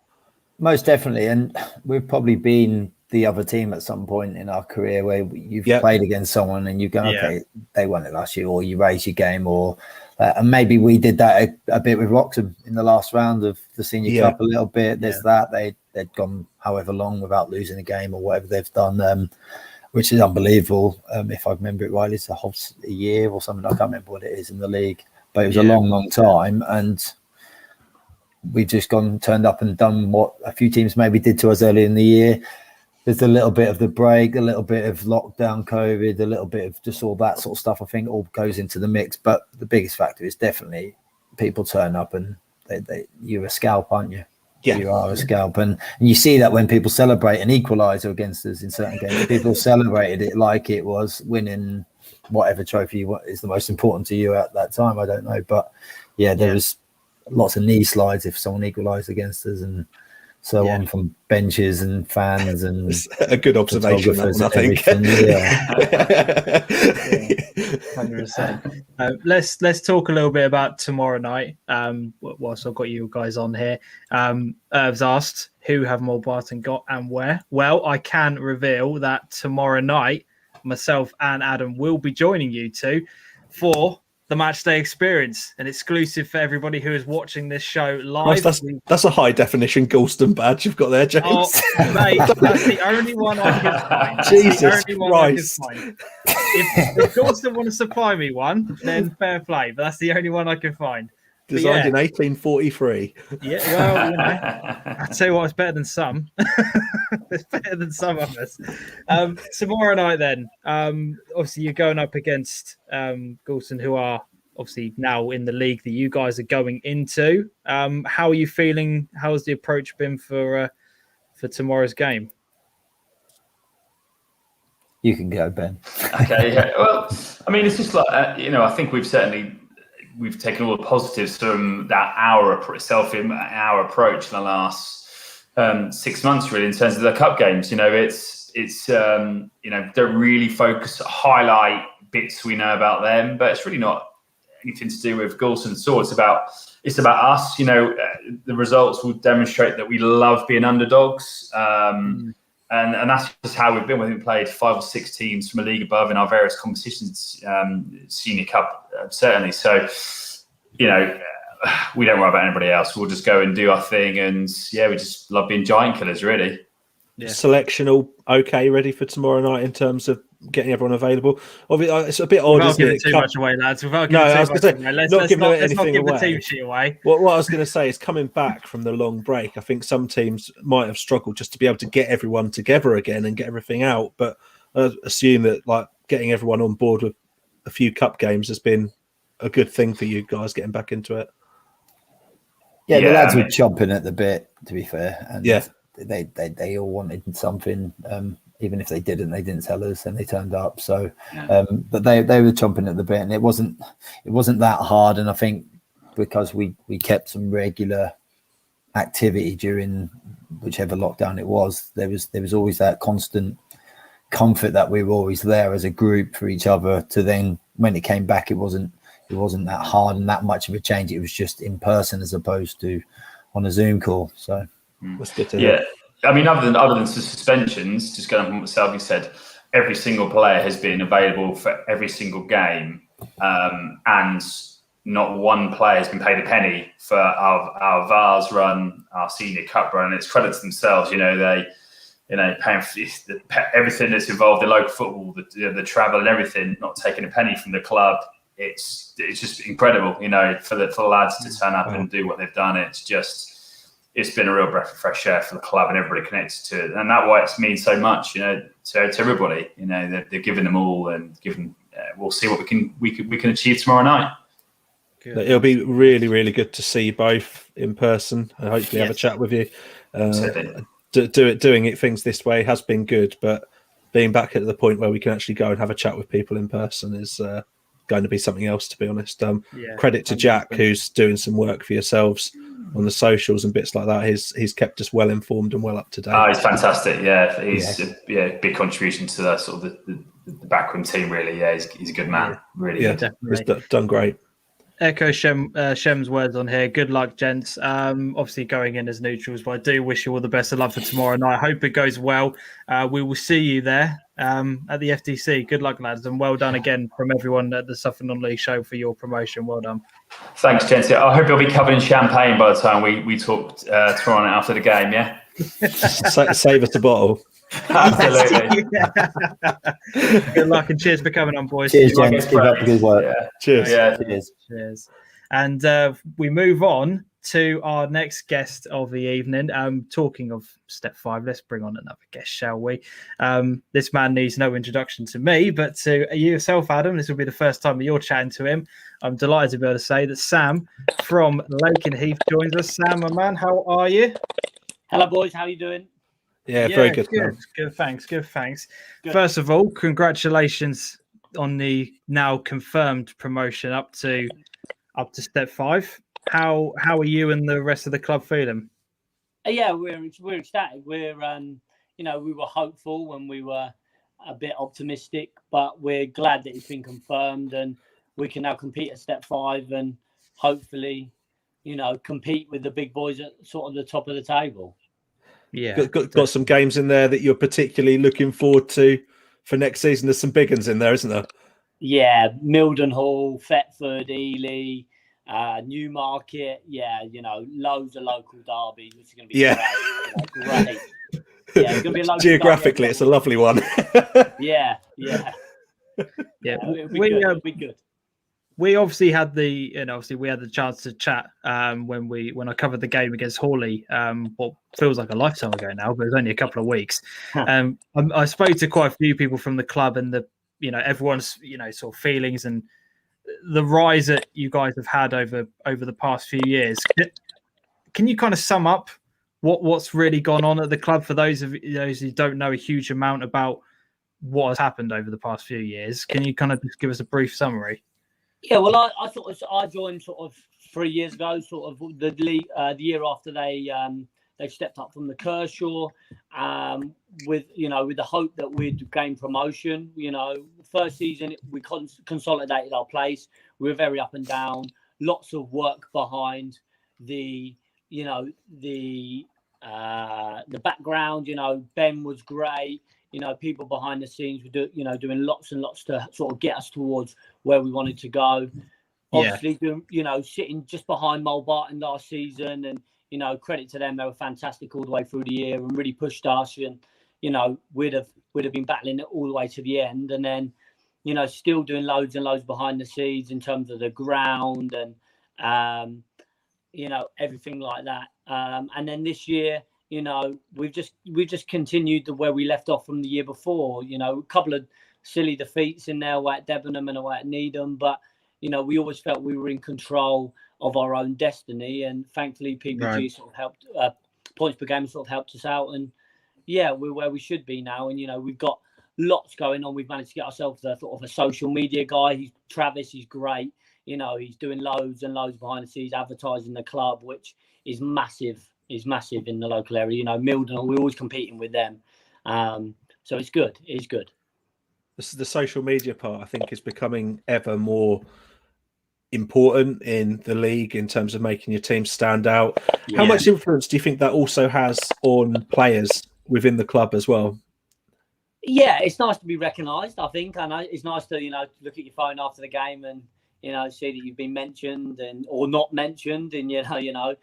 Most definitely, and we've probably been the other team at some point in our career where you've played against someone and you go, okay, they won it last year, or you raise your game, or and maybe we did that a bit with Wroxham in the last round of the Senior Cup a little bit. There's that they'd gone however long without losing a game or whatever they've done. which is unbelievable. If I remember it right, it's a year or something. I can't remember what it is in the league, but it was a long time. And we've just turned up and done what a few teams maybe did to us early in the year. There's a little bit of the break, a little bit of lockdown, COVID, a little bit of just all that sort of stuff. I think all goes into the mix. But the biggest factor is definitely people turn up and you're a scalp, aren't you? Yeah. You are a scalp. And you see that when people celebrate an equaliser against us in certain games. People celebrated it like it was winning whatever trophy is the most important to you at that time. I don't know. But, there was lots of knee slides if someone equalised against us and so on from benches and fans and a good observation. That one, I think. 100%. Let's talk a little bit about tomorrow night. Whilst I've got you guys on here, Irv's asked who have Mulbarton got and where. Well, I can reveal that tomorrow night, myself and Adam will be joining you two for the match day experience, an exclusive for everybody who is watching this show live. That's a high definition Galston badge you've got there, James. Oh, mate, that's the only one I can find. Jesus Christ. If Galston want to supply me one, then fair play. But that's the only one I can find. Designed in 1843. Yeah, well, I tell you what, it's better than some. It's better than some of us. Tomorrow night, then, obviously you're going up against Galston, who are obviously now in the league that you guys are going into. How are you feeling? How has the approach been for tomorrow's game? You can go, Ben. Okay. Yeah. Well, I mean, it's just like I think we've taken all the positives from that our approach in the last 6 months, really, in terms of the cup games. Don't really highlight bits we know about them, but it's really not anything to do with Galston at all. It's about us. The results will demonstrate that we love being underdogs. And that's just how we've been. We've played 5 or 6 teams from a league above in our various competitions, Senior Cup certainly. So, we don't worry about anybody else. We'll just go and do our thing, and we just love being giant killers, really. Yeah. Selection all okay, ready for tomorrow night in terms of getting everyone available. Obviously, it's a bit odd, isn't it? Too much away, lads. Let's not give the team sheet away. What I was going to say is, coming back from the long break, I think some teams might have struggled just to be able to get everyone together again and get everything out. But I assume that getting everyone on board with a few cup games has been a good thing for you guys getting back into it. Yeah, the lads were chomping at the bit, to be fair. And they all wanted something. Even if they didn't tell us, and they turned up. So, but they were chomping at the bit, and it wasn't that hard. And I think because we kept some regular activity during whichever lockdown it was, there was always that constant comfort that we were always there as a group for each other. To then, when it came back, it wasn't that hard and that much of a change. It was just in person as opposed to on a Zoom call. So that's good to hear. I mean, other than suspensions, just going on what Selby said, every single player has been available for every single game, and not one player has been paid a penny for our Vars run, our Senior Cup run. And it's credit to themselves, they paying for everything that's involved in local football, the travel and everything, not taking a penny from the club. It's just incredible, for the lads to turn up and do what they've done. It's been a real breath of fresh air for the club and everybody connected to it, and that's why it means so much, to everybody. They're giving them all, and giving. We'll see what we can achieve tomorrow night. Good. It'll be really, really good to see you both in person. I hopefully have a chat with you. Doing things this way has been good, but being back at the point where we can actually go and have a chat with people in person is going to be something else, to be honest. Credit to Jack, who's doing some work for yourselves on the socials and bits like that. He's kept us well informed and well up to date. Oh, he's fantastic. Yeah, he's a big contribution to the sort of the backroom team. Really, he's a good man. Really, he's done great. Echo Shem's words on here. Good luck, gents. Obviously going in as neutrals, but I do wish you all the best of luck for tomorrow night. I hope it goes well. We will see you there at the FTC. Good luck, lads, and well done again from everyone at the Suffolk Non-League show for your promotion. Well done. Thanks, gents. I hope you'll be covered in champagne by the time we talk tomorrow night after the game. Yeah. Save us a bottle. Absolutely. Good luck and cheers for coming on, boys. Cheers, James. Keep up the good work. Yeah. Cheers. Yeah. Cheers. And we move on to our next guest of the evening. Talking of Step 5, let's bring on another guest, shall we? This man needs no introduction to me, but to yourself, Adam, this will be the first time you're chatting to him. I'm delighted to be able to say that Sam from Lakenheath joins us. Sam, my man, how are you? Hello, boys. How are you doing? Yeah, very good. Good, thanks. Good. First of all, congratulations on the now confirmed promotion up to Step 5. How are you and the rest of the club feeling? Yeah, we're ecstatic. We're we were hopeful and we were a bit optimistic, but we're glad that it's been confirmed and we can now compete at Step 5 and hopefully, compete with the big boys at sort of the top of the table. Yeah, got some games in there that you're particularly looking forward to for next season. There's some big ones in there, isn't there? Yeah, Mildenhall, Thetford, Ely, Newmarket. Yeah, loads of local derbies, which is going to be great. Yeah, it's going to be a local geographically, derby. it's a lovely one. Yeah. It'll be good. We obviously had we had the chance to chat when I covered the game against Hawley, what feels like a lifetime ago now, but it was only a couple of weeks. I spoke to quite a few people from the club and everyone's sort of feelings and the rise that you guys have had over the past few years. Can you kind of sum up what's really gone on at the club for those who don't know a huge amount about what has happened over the past few years? Can you kind of just give us a brief summary? Yeah, well, I joined sort of 3 years ago, sort of the year after they stepped up from the Kershaw, with the hope that we'd gain promotion. First season we consolidated our place. We were very up and down. Lots of work behind the background. Ben was great. People behind the scenes were doing lots and lots to sort of get us towards where we wanted to go. Obviously, sitting just behind Mulbarton last season, and credit to them, they were fantastic all the way through the year and really pushed us. And we'd have been battling it all the way to the end, and then still doing loads and loads behind the scenes in terms of the ground and everything like that. And then this year, we've just continued where we left off from the year before. A couple of silly defeats in there, away at Debenham and away at Needham, but we always felt we were in control of our own destiny, and thankfully PPG sort of helped, points per game sort of helped us out, and we're where we should be now. And we've got lots going on. We've managed to get ourselves a sort of a social media guy. Travis, he's great. He's doing loads and loads behind the scenes, advertising the club, which is massive. Is massive in the local area. Mildenhall, we're always competing with them. So it's good. It's good. The social media part, I think, is becoming ever more important in the league in terms of making your team stand out. How much influence do you think that also has on players within the club as well? Yeah, it's nice to be recognised, I think. I know it's nice to, look at your phone after the game and see that you've been mentioned or not mentioned, and you've done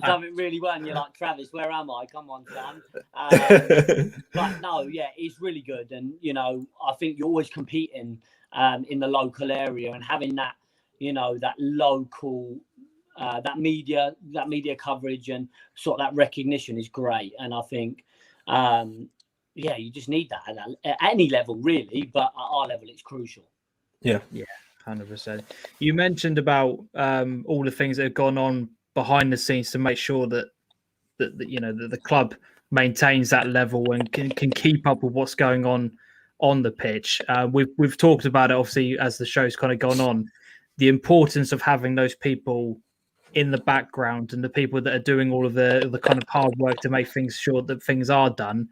something really well, and you're like, Travis, where am I? Come on, Sam. But no, it's really good, and I think you're always competing in the local area, and having that, that local, that media coverage and sort of that recognition is great, and I think, you just need that at any level, really, but at our level, it's crucial. Yeah, 100%. You mentioned about all the things that have gone on behind the scenes to make sure that the club maintains that level and can keep up with what's going on the pitch. We've talked about it, obviously, as the show's kind of gone on, the importance of having those people in the background and the people that are doing all of the kind of hard work to make things sure that things are done.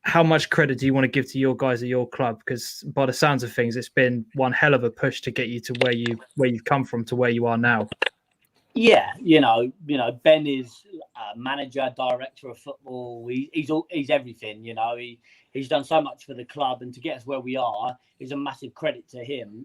How much credit do you want to give to your guys at your club? Because by the sounds of things, it's been one hell of a push to get you to where you've come from to where you are now. Yeah, Ben is a manager, director of football. He's everything. He's done so much for the club, and to get us where we are is a massive credit to him.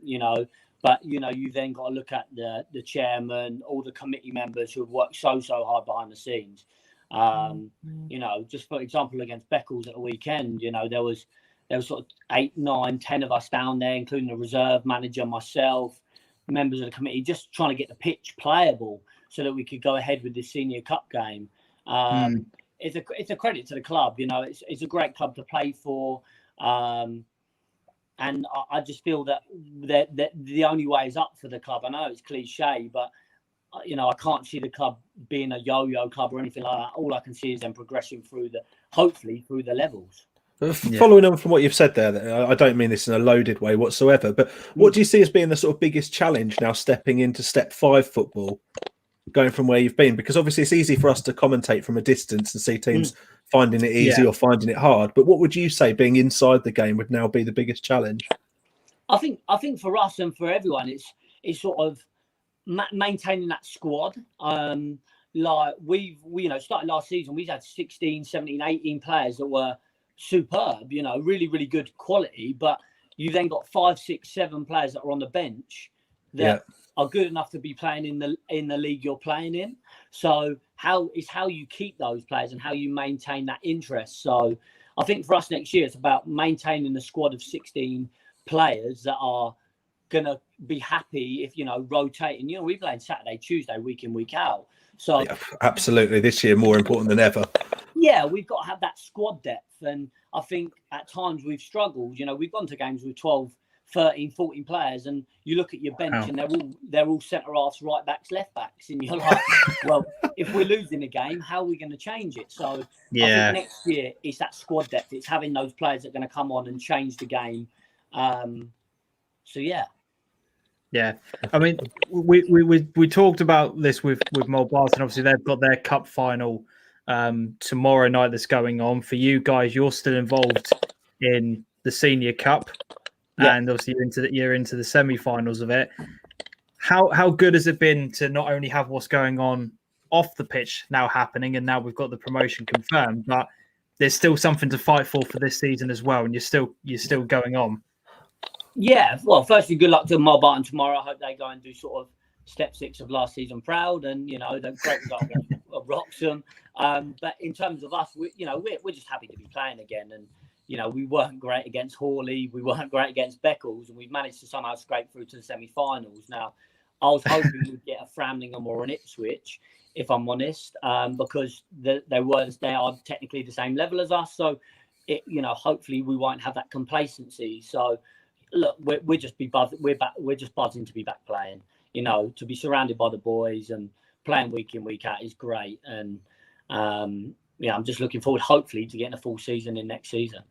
But you then got to look at the chairman, all the committee members who have worked so hard behind the scenes. You know, just for example, against Beccles at the weekend, you know, there was sort of 8, 9, 10 of us down there, including the reserve manager, myself, members of the committee, just trying to get the pitch playable so that we could go ahead with the Senior Cup game. It's a credit to the club. You know, it's a great club to play for. And I just feel that the only way is up for the club. I know it's cliche, but you know, I can't see the club being a yo-yo club or anything like that. All I can see is them progressing hopefully through the levels. Following on from what you've said there, I don't mean this in a loaded way whatsoever, but what do you see as being the sort of biggest challenge now stepping into Step 5 football, going from where you've been? Because obviously it's easy for us to commentate from a distance and see teams finding it easy or finding it hard. But what would you say being inside the game would now be the biggest challenge? I think for us and for everyone, it's sort of maintaining that squad. Like we you know, started last season, we had 16, 17, 18 players that were superb, you know, really, really good quality. But you then got 5, 6, 7 players that are on the bench that are good enough to be playing in the league you're playing in. So how you keep those players and how you maintain that interest. So I think for us next year, it's about maintaining the squad of 16 players that are gonna be happy if, you know, rotating. You know, we're playing Saturday, Tuesday, week in, week out. So absolutely, this year more important than ever. Yeah, we've got to have that squad depth, and I think at times we've struggled. You know, we've gone to games with 12, 13, 14 players, and you look at your bench and they're all centre halves, right backs, left backs, and you're like, well, if we're losing a game, how are we going to change it? So I think next year it's that squad depth. It's having those players that are going to come on and change the game. So yeah. Yeah, I mean, we talked about this with Mulbarton. Obviously, they've got their cup final tomorrow night that's going on. For you guys, you're still involved in the Senior Cup, and obviously you're into the semi-finals of it. How good has it been to not only have what's going on off the pitch now happening, and now we've got the promotion confirmed, but there's still something to fight for this season as well, and you're still going on. Yeah, well, firstly, good luck to Mulbarton tomorrow. I hope they go and do sort of Step 6 of last season proud, and you know, the great result against Wroxham. But in terms of us, we're just happy to be playing again. And you know, we weren't great against Hawley, we weren't great against Beccles, and we've managed to somehow scrape through to the semi-finals. Now, I was hoping we'd get a Framlingham or an Ipswich, if I'm honest, because they are technically the same level as us. So, hopefully we won't have that complacency. So. Look, we're just buzzing to be back playing. You know, to be surrounded by the boys and playing week in, week out is great. And I'm just looking forward, hopefully, to getting a full season in next season.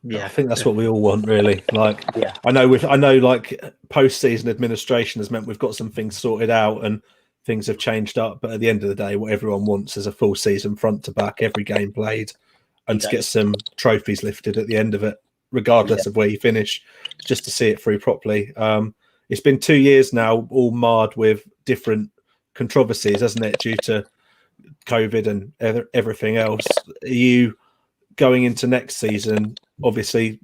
Yeah, I think that's what we all want, really. Like, I know, like post-season administration has meant we've got some things sorted out and things have changed up. But at the end of the day, what everyone wants is a full season, front to back, every game played, and to get some trophies lifted at the end of it, regardless of where you finish, just to see it through properly. It's been 2 years now, all marred with different controversies, hasn't it, due to COVID and everything else. Are you going into next season? Obviously,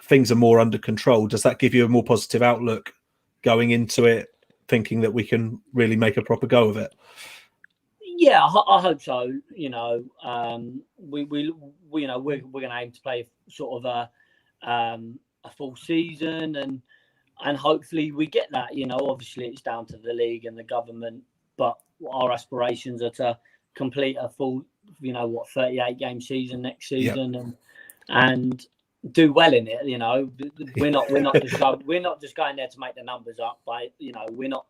things are more under control. Does that give you a more positive outlook going into it, thinking that we can really make a proper go of it? Yeah, I hope so. You know, we're going to aim to play sort of a full season, and hopefully we get that. You know, obviously it's down to the league and the government, but our aspirations are to complete a full, 38 game season next season, and do well in it. You know, we're not just going there to make the numbers up. But we're not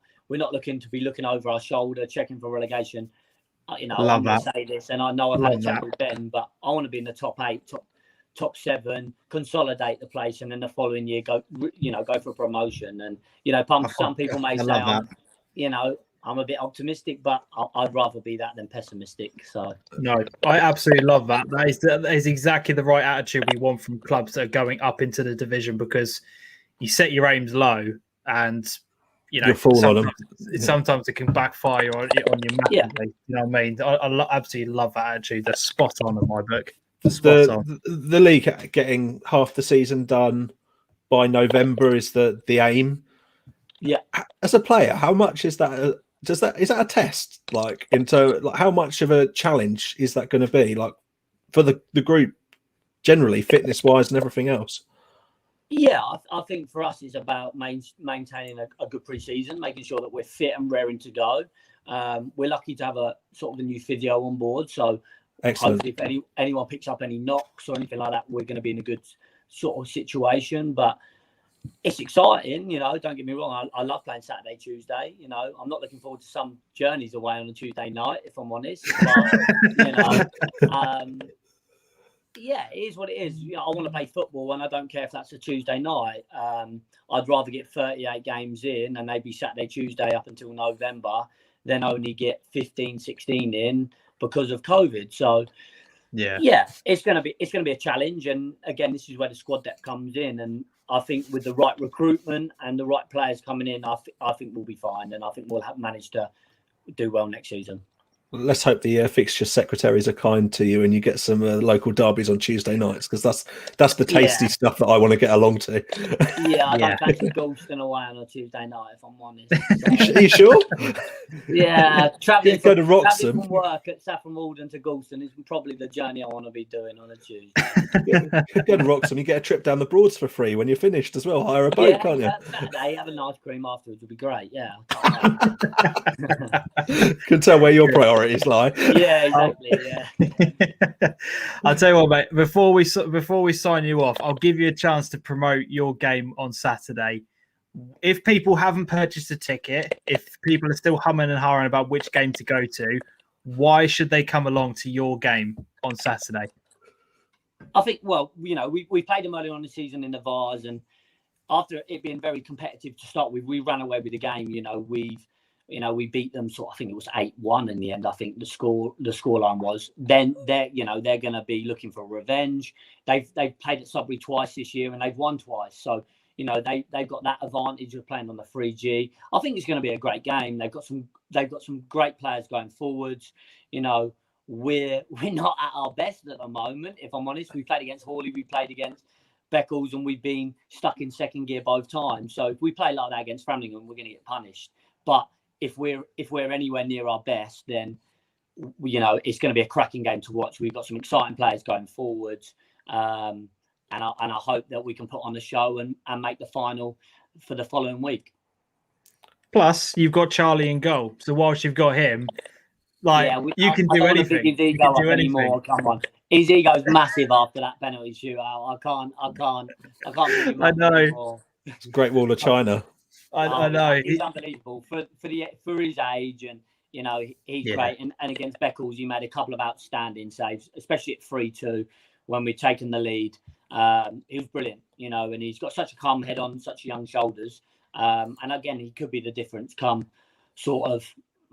looking to be looking over our shoulder, checking for relegation. I'm going to say this, and I know I've had a chat with Ben, but I want to be in the top 8, top 7, consolidate the place, and then the following year go for promotion. And some people may say I'm a bit optimistic, but I'd rather be that than pessimistic. So no, I absolutely love that. That is exactly the right attitude we want from clubs that are going up into the division, because you set your aims low, and sometimes it can backfire on you massively. Yeah. You know what I mean? I absolutely love that attitude. That's spot on in my book. The league getting half the season done by November is the aim. Yeah. As a player, how much is that is that a test? Like, into like, how much of a challenge is that going to be? Like, for the group generally, fitness wise and everything else. Yeah, I think for us it's about maintaining a good pre-season, making sure that we're fit and raring to go. We're lucky to have a sort of a new physio on board, so excellent. Hopefully if anyone picks up any knocks or anything like that, we're going to be in a good sort of situation. But it's exciting, don't get me wrong. I love playing Saturday, Tuesday. I'm not looking forward to some journeys away on a Tuesday night, if I'm honest. But, yeah, it is what it is. I want to play football, and I don't care if that's a Tuesday night. I'd rather get 38 games in and maybe Saturday, Tuesday up until November than only get 15, 16 in because of COVID. So, yeah, it's gonna be a challenge. And again, this is where the squad depth comes in. And I think with the right recruitment and the right players coming in, I think we'll be fine, and I think we'll manage to do well next season. Let's hope the fixture secretaries are kind to you and you get some local derbies on Tuesday nights, because that's the tasty stuff that I want to get along to. Yeah, I don't fancy ghosting away on a Tuesday night, if I'm honest. So. Are you sure? Yeah, travelling go to Wroxham. from work at Saffron Walden to Galston is probably the journey I want to be doing on a Tuesday. Go to Wroxham, you get a trip down the Broads for free when you're finished as well. Hire a boat, can't you? Saturday, have an ice cream afterwards would be great. Yeah. Can tell where your priorities lie. Yeah, exactly. Yeah. I'll tell you what, mate. Before we sign you off, I'll give you a chance to promote your game on Saturday. If people haven't purchased a ticket, if people are still humming and hawing about which game to go to, why should they come along to your game on Saturday? I think, well, we played them earlier on the season in the Vars, and after it being very competitive to start with, we ran away with the game. We beat them. I think it was 8-1 in the end. I think the scoreline was. Then they're going to be looking for revenge. They've played at Sudbury twice this year and they've won twice. So they've got that advantage of playing on the 3G. I think it's going to be a great game. They've got some great players going forwards. We're not at our best at the moment, if I'm honest. We played against Hawley, we played against Beccles, and we've been stuck in second gear both times. So if we play like that against Framlingham, we're going to get punished. But if we're anywhere near our best, then it's going to be a cracking game to watch. We've got some exciting players going forwards, and I hope that we can put on the show and make the final for the following week. Plus, you've got Charlie in goal, so whilst you've got him, you can do anything. His ego up anymore. Come on, his ego's massive after that penalty shootout. I can't. I know. Anymore. It's a great wall of China. I know. He's unbelievable for his age, and he's great. And against Beccles, he made a couple of outstanding saves, especially at 3-2 when we'd taken the lead. He was brilliant, and he's got such a calm head on such young shoulders. And again, he could be the difference come sort of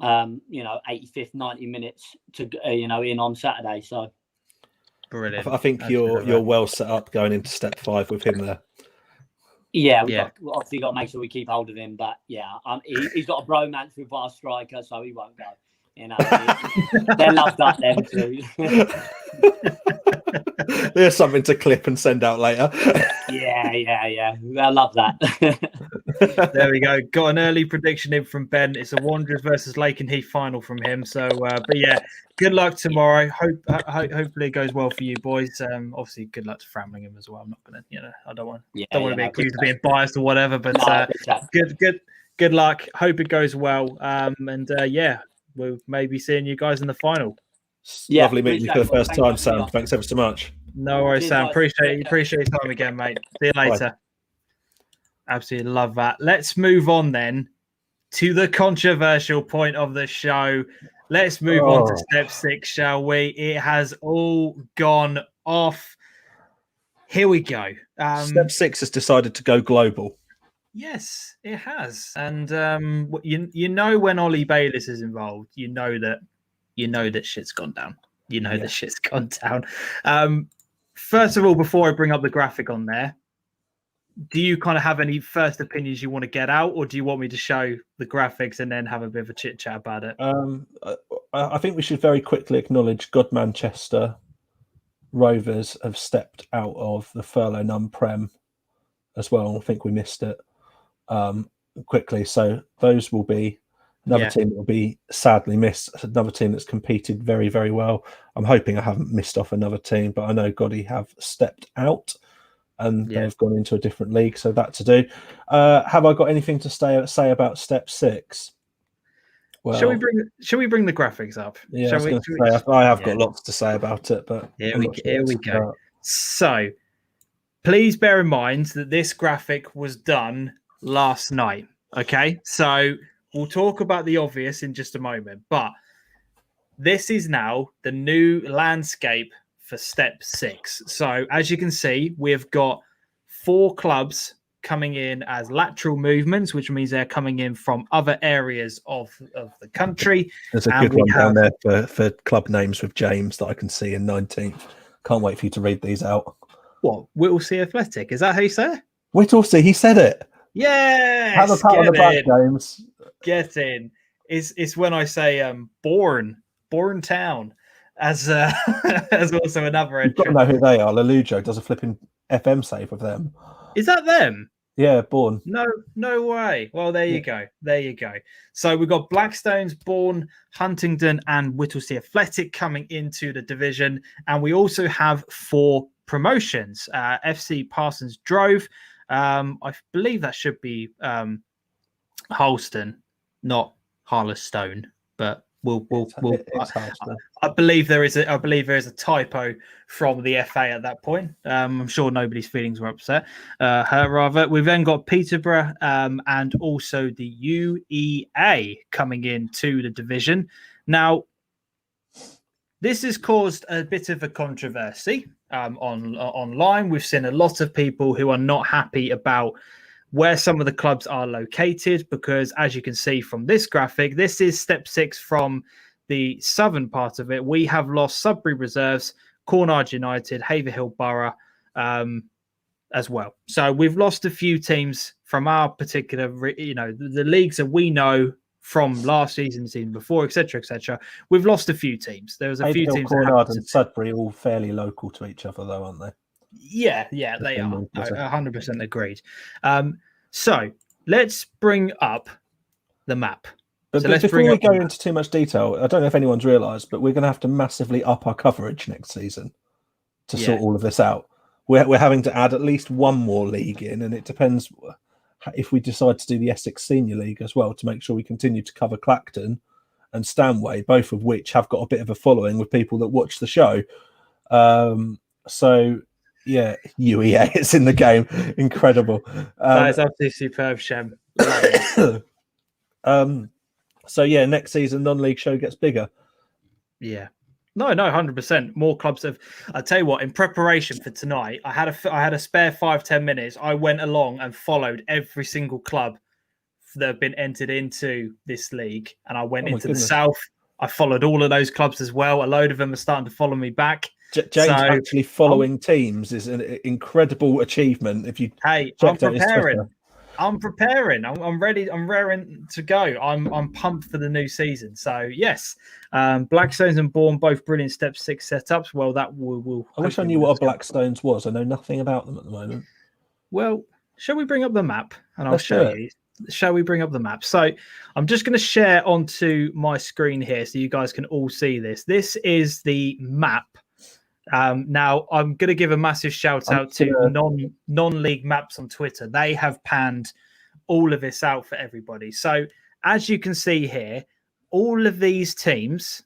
85th, 90 minutes to in on Saturday. So brilliant. I think you're well set up going into step 5 with him there. Yeah, we obviously got to make sure we keep hold of him. But he's got a bromance with our striker, so he won't go. They're loved up them too. There's something to clip and send out later. Yeah. I love that. There we go. Got an early prediction in from Ben. It's a Wanderers versus Lakenheath final from him. So, but yeah, good luck tomorrow. Hopefully it goes well for you boys. Obviously, good luck to Framlingham as well. I'm not gonna, I don't want to be accused of being biased or whatever. But good luck. Hope it goes well. We'll maybe seeing you guys in the final. Lovely meeting you for the first time, Sam. Thanks ever so much. No worries, Sam. Appreciate your time again, mate. See you later. Bye. Absolutely love that. Let's move on then to the controversial point of the show. Let's move on to step 6, shall we? It has all gone off. Here we go. Step 6 has decided to go global. Yes, it has. And when Ollie Bayliss is involved, you know that shit's gone down. That shit's gone down. First of all, before I bring up the graphic on there, do you kind of have any first opinions you want to get out, or do you want me to show the graphics and then have a bit of a chit chat about it? I think we should very quickly acknowledge God Manchester Rovers have stepped out of the furlough non-prem as well. I think we missed it quickly. So those will be Another team that will be sadly missed. Another team that's competed very, very well. I'm hoping I haven't missed off another team, but I know Gotti have stepped out and they've gone into a different league. So that to do. Have I got anything to say about step 6? Well, shall we bring the graphics up? Yeah, I have got lots to say about it, but here we go. So please bear in mind that this graphic was done last night. Okay, so we'll talk about the obvious in just a moment, but this is now the new landscape for step 6. So as you can see, we've got 4 clubs coming in as lateral movements, which means they're coming in from other areas of the country. There's a good one down there for club names with James that I can see in 19th. Can't wait for you to read these out. What? Whittlesea Athletic? Is that how you say it? Whittlesea, he said it. Yes. Have a pat on the back, James. Get in. It's when I say Bourne Town as also another entry. You've got to know who they are. Lelujo does a flipping FM save of them. Is that them? Yeah, Bourne. No way. Well, there you go. There you go. So we've got Blackstones, Bourne, Huntingdon, and Whittlesea Athletic coming into the division, and we also have 4 promotions. FC Parsons Drove. I believe that should be Harleston, not Harlestone, but I believe there is a typo from the FA at that point. I'm sure nobody's feelings were upset. Hurt rather. We've then got Peterborough and also the UEA coming into the division. Now, this has caused a bit of a controversy online. We've seen a lot of people who are not happy about where some of the clubs are located, because as you can see from this graphic, this is step 6 from the southern part of it. We have lost Sudbury Reserves, Cornard United, Haverhill Borough as well. So we've lost a few teams from our particular, the leagues that we know from last season, season before, etc., etc. We've lost a few teams. There was a few teams. Cornard and Sudbury all fairly local to each other, though, aren't they? Yeah, they are. 100% agreed. So let's bring up the map. But before we go into too much detail, I don't know if anyone's realised, but we're going to have to massively up our coverage next season to sort all of this out. We're having to add at least one more league in, and it depends if we decide to do the Essex Senior League as well to make sure we continue to cover Clacton and Stanway, both of which have got a bit of a following with people that watch the show. So, yeah, UEA is in the game. Incredible. That is absolutely superb, Shem. So, yeah, next season, non-league show gets bigger. Yeah. No, 100%. More clubs have. I tell you what, in preparation for tonight, I had a spare 5-10 minutes. I went along and followed every single club that have been entered into this league, and I went into the south. I followed all of those clubs as well. A load of them are starting to follow me back. James actually following teams is an incredible achievement. If you I'm preparing. I'm preparing. I'm ready. I'm raring to go. I'm pumped for the new season. So yes, Blackstones and Bourne, both brilliant step 6 setups. Well, that will. I wish I knew what a Blackstones was. I know nothing about them at the moment. Well, shall we bring up the map and I'll show you? Shall we bring up the map? So I'm just going to share onto my screen here so you guys can all see this. This is the map. Now I'm going to give a massive shout out to non-league maps on Twitter. They have panned all of this out for everybody. So as you can see here, all of these teams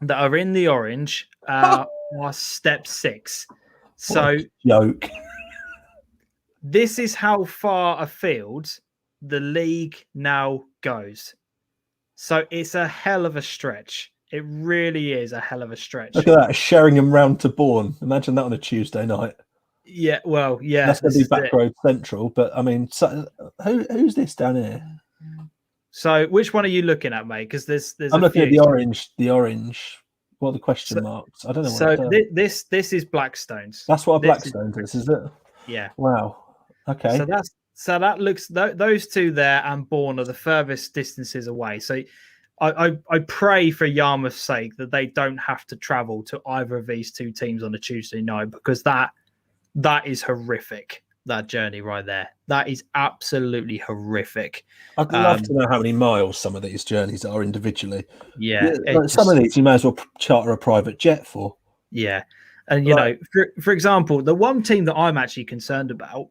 that are in the orange are step 6. So joke. This is how far afield the league now goes. So it's a hell of a stretch. It really is a hell of a stretch. Look at that, Sheringham round to Bourne. Imagine that on a Tuesday night. Yeah, well, yeah. That's going to be Back Road Central. But, I mean, so, who's this down here? So, which one are you looking at, mate? Because there's I'm looking at the orange. What are the question marks? I don't know. So, this is Blackstones. That's what a Blackstones is it? Yeah. Wow. Okay. So that looks, those two there and Bourne are the furthest distances away. So, I pray for Yarmouth's sake that they don't have to travel to either of these two teams on a Tuesday night, because that is horrific. that journey right there. That is absolutely horrific. I'd love to know how many miles some of these journeys are individually. Yeah, some of these you may as well charter a private jet for. Yeah, and you know, for example, the one team that I'm actually concerned about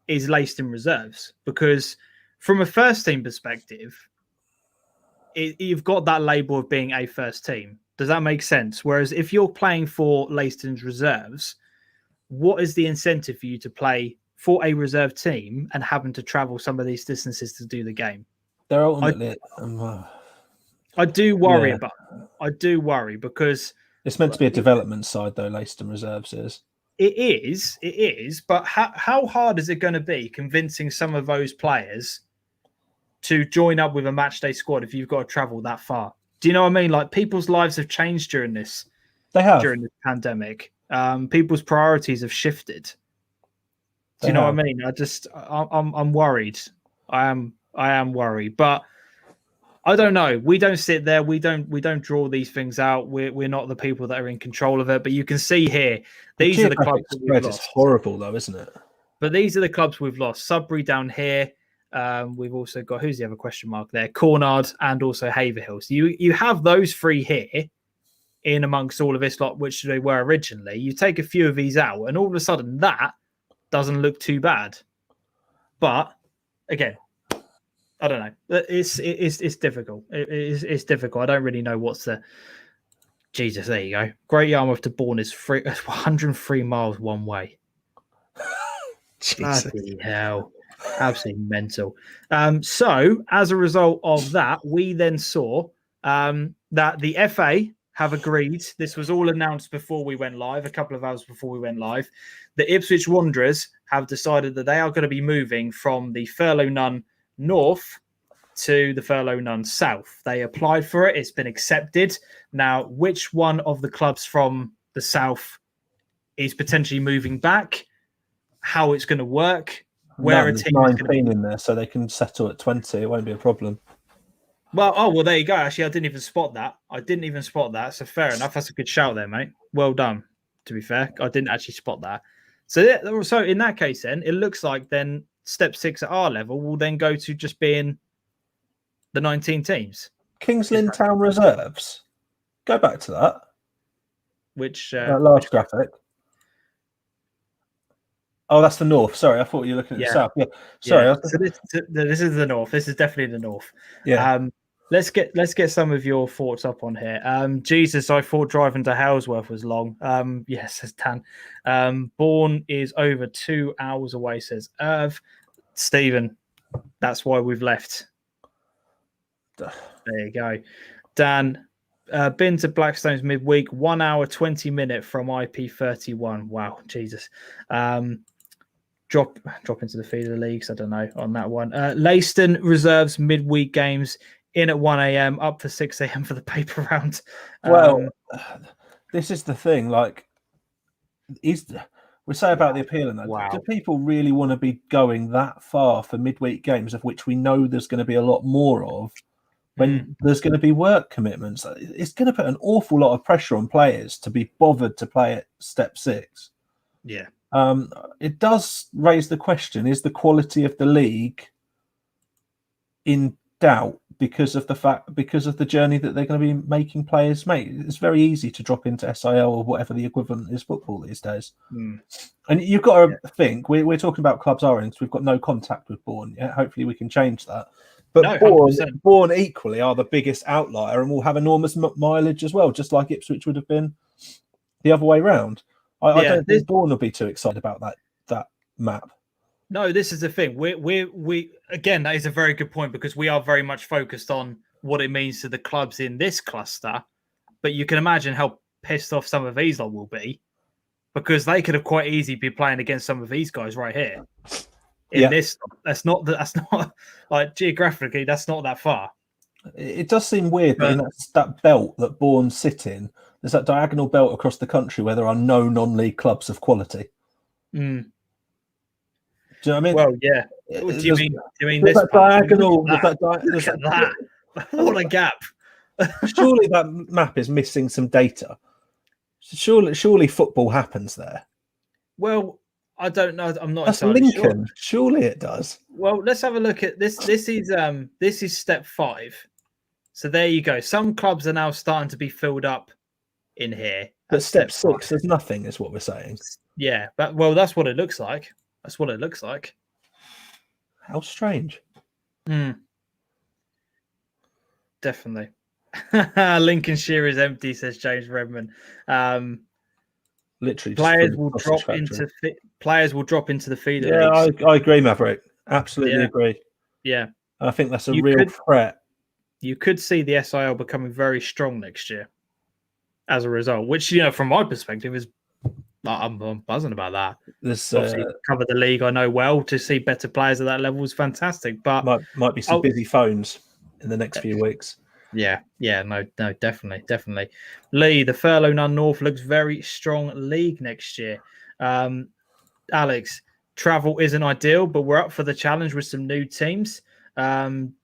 is Leiston Reserves, because from a first team perspective, you've got that label of being a first team. Does that make sense? Whereas if you're playing for Leiston's Reserves, what is the incentive for you to play for a reserve team and having to travel some of these distances to do the game? They're ultimately. I do worry about them. I do worry because it's meant to be a development side, though. Leiston Reserves is. It is. But how hard is it going to be convincing some of those players to join up with a match day squad if you've got to travel that far? Do you know what I mean? Like, people's lives have changed during this. They have during the pandemic. People's priorities have shifted. Do you know what I mean? I'm worried. I am worried, but I don't know. We don't sit there. We don't draw these things out. We're not the people that are in control of it. But you can see here, these are the clubs that we've lost. It's horrible, though, isn't it? But these are the clubs we've lost. Sudbury down here. We've also got, who's the other question mark there? Cornard and also Haverhill. So you have those three here in amongst all of this lot, which they were originally. You take a few of these out, and all of a sudden that doesn't look too bad. But again, I don't know. It's difficult. It's difficult. I don't really know what's the. Jesus, there you go. Great Yarmouth to Bourne is 103 miles one way. Bloody hell. Absolutely mental. So as a result of that, we then saw that the FA have agreed. This was all announced before we went live, a couple of hours before we went live. The Ipswich Wanderers have decided that they are going to be moving from the Furlough None North to the Furlough None South. They applied for it. It's been accepted. Now, which one of the clubs from the South is potentially moving back? How it's going to work? Where a team 19 in there, so they can settle at 20. It won't be a problem. Well, there you go. Actually, I didn't even spot that. So fair enough. That's a good shout there, mate. Well done. To be fair, I didn't actually spot that. So in that case, then it looks like then step 6 at our level will then go to just being the 19 teams. Kings Lynn Town Reserves. Go back to that. Which large graphic. Oh, that's the north. Sorry, I thought you were looking at the south. Yeah, sorry. Yeah. So this is the north. This is definitely the north. Yeah. Let's get some of your thoughts up on here. Jesus, I thought driving to Halesworth was long. Yes, says Tan. Bourne is over 2 hours away, says Irv. Stephen, that's why we've left. There you go. Dan, been to Blackstone's midweek, 1 hour 20 minute from IP31. Wow, Jesus. Drop into the feeder leagues. I don't know on that one. Leiston Reserves midweek games in at 1 a.m. up for 6 a.m. for the paper round. Well, this is the thing. Like, we say about the appeal and that. Wow. Do people really want to be going that far for midweek games, of which we know there's going to be a lot more of, when there's going to be work commitments? It's going to put an awful lot of pressure on players to be bothered to play at step 6. Yeah. It does raise the question: is the quality of the league in doubt because of the journey that they're going to be making players make? It's very easy to drop into SIL or whatever the equivalent is football these days. And you've got to think, we're talking about clubs our end, so we've got no contact with Bourne yet. Hopefully we can change that. But no, Bourne equally are the biggest outlier and will have enormous mileage as well, just like Ipswich would have been the other way round. I don't think Bourne will be too excited about that map. No, this is the thing. We again, that is a very good point, because we are very much focused on what it means to the clubs in this cluster. But you can imagine how pissed off some of these lot will be, because they could have quite easily been playing against some of these guys right here. This, that's not like geographically, that's not that far. It does seem weird that in that belt that Bourne sit in, there's that diagonal belt across the country where there are no non-league clubs of quality. Do you know what I mean? Well, yeah. Do you mean this diagonal? Look at that. What a gap. Surely that map is missing some data. Surely football happens there. Well, I don't know. I'm not That's entirely Lincoln. sure. Surely it does. Well, let's have a look at this. This is step 5. So there you go. Some clubs are now starting to be filled up in here. But step 6 is nothing, is what we're saying. Yeah, but well, that's what it looks like. That's what it looks like. How strange. Definitely. Lincolnshire is empty, says James Redman. Literally, players will drop into the feeder. Yeah, I agree, Maverick. Absolutely agree. Yeah, I think that's a real threat. You could see the SIL becoming very strong next year as a result, which, from my perspective is, I'm buzzing about that. This obviously cover the league I know well. To see better players at that level is fantastic. But might be some busy phones in the next few weeks. Yeah, no, definitely. Lee, the Furlough None North looks very strong league next year. Alex, travel isn't ideal, but we're up for the challenge with some new teams.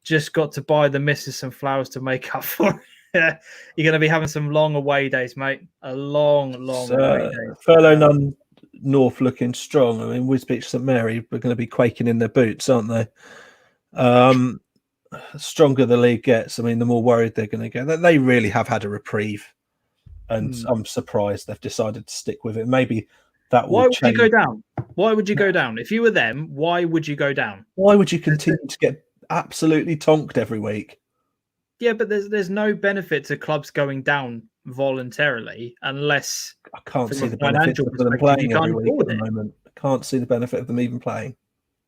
Just got to buy the missus some flowers to make up for it. You're going to be having some long away days, mate. A long away day. Furlough None North looking strong. I mean, Wisbech St Mary are going to be quaking in their boots, aren't they? Stronger the league gets, I mean, the more worried they're going to get. They really have had a reprieve, and I'm surprised they've decided to stick with it. Maybe that will change. Why would you go down? Why would you go down? If you were them, why would you go down? Why would you continue to get absolutely tonked every week? Yeah, but there's no benefit to clubs going down voluntarily unless I can't see the benefit of them playing every week at the moment. I can't see the benefit of them even playing.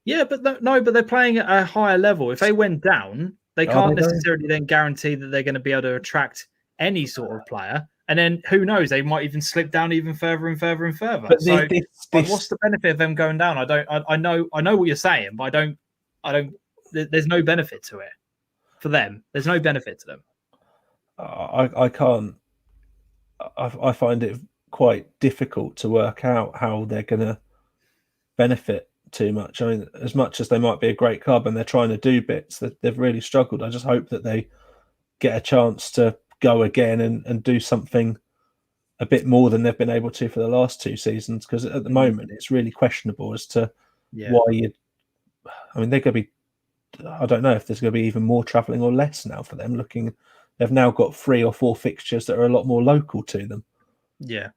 Yeah, but but they're playing at a higher level. If they went down, they can't necessarily then guarantee that they're going to be able to attract any sort of player. And then who knows? They might even slip down even further and further and further. But so, what's the benefit of them going down? I know what you're saying, but I don't. There's no benefit to it for them. There's no benefit to them. I can't. I find it quite difficult to work out how they're going to benefit too much. I mean, as much as they might be a great club and they're trying to do bits, that they've really struggled. I just hope that they get a chance to go again and do something a bit more than they've been able to for the last 2 seasons, because at the moment it's really questionable as to why you. I mean, they're going to be. I don't know if there's going to be even more travelling or less now for them. They've now got 3 or 4 fixtures that are a lot more local to them. Yeah.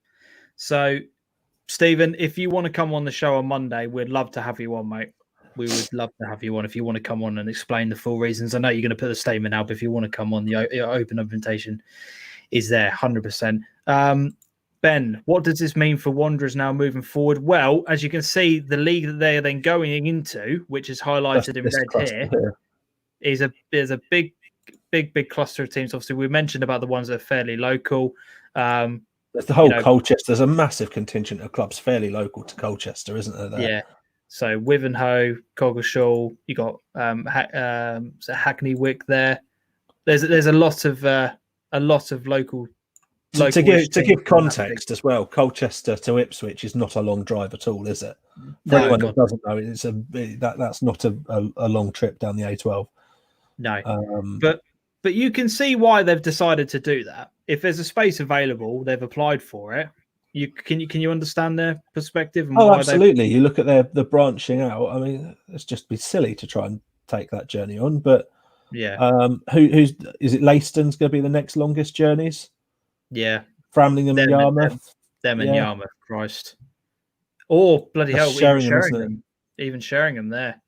So, Stephen, if you want to come on the show on Monday, we'd love to have you on, mate. We would love to have you on if you want to come on and explain the full reasons. I know you're going to put a statement out, but if you want to come on, the open invitation is there, 100%. Ben, what does this mean for Wanderers now moving forward? Well, as you can see, the league that they are then going into, which is highlighted in red here, is a big cluster of teams. Obviously, we mentioned about the ones that are fairly local. There's the whole Colchester. There's a massive contingent of clubs fairly local to Colchester, isn't there? Yeah. So Wivenhoe, Coggeshall, you got Hackney Wick there. There's a lot of local. To give context as well, Colchester to Ipswich is not a long drive at all, is it? For anyone who doesn't know, that's not a long trip down the A12. No, but you can see why they've decided to do that. If there's a space available, they've applied for it. Can you understand their perspective? And why absolutely. You look at the branching out. I mean, it's just be silly to try and take that journey on. But yeah, who's is it? Leiston's going to be the next longest journeys. Yeah, Framlingham and Yarmouth. Them and Yarmouth, Christ. Or bloody hell, even Sheringham there.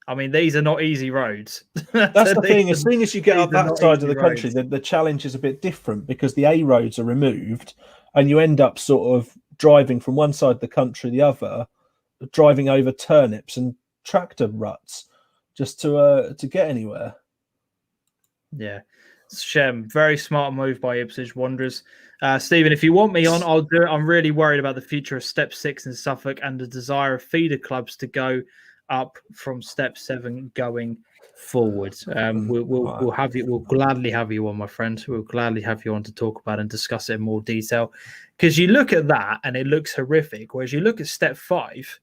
I mean, these are not easy roads. That's the thing. As soon as you get up that side of the country, the challenge is a bit different because the A roads are removed and you end up sort of driving from one side of the country to the other, driving over turnips and tractor ruts just to get anywhere. Yeah. Shem, very smart move by Ipswich Wanderers. Stephen, if you want me on, I'll do it. I'm really worried about the future of Step 6 in Suffolk and the desire of feeder clubs to go up from Step 7 going forward. We'll have you. We'll gladly have you on, my friend. We'll gladly have you on to talk about and discuss it in more detail. Because you look at that and it looks horrific. Whereas you look at Step 5,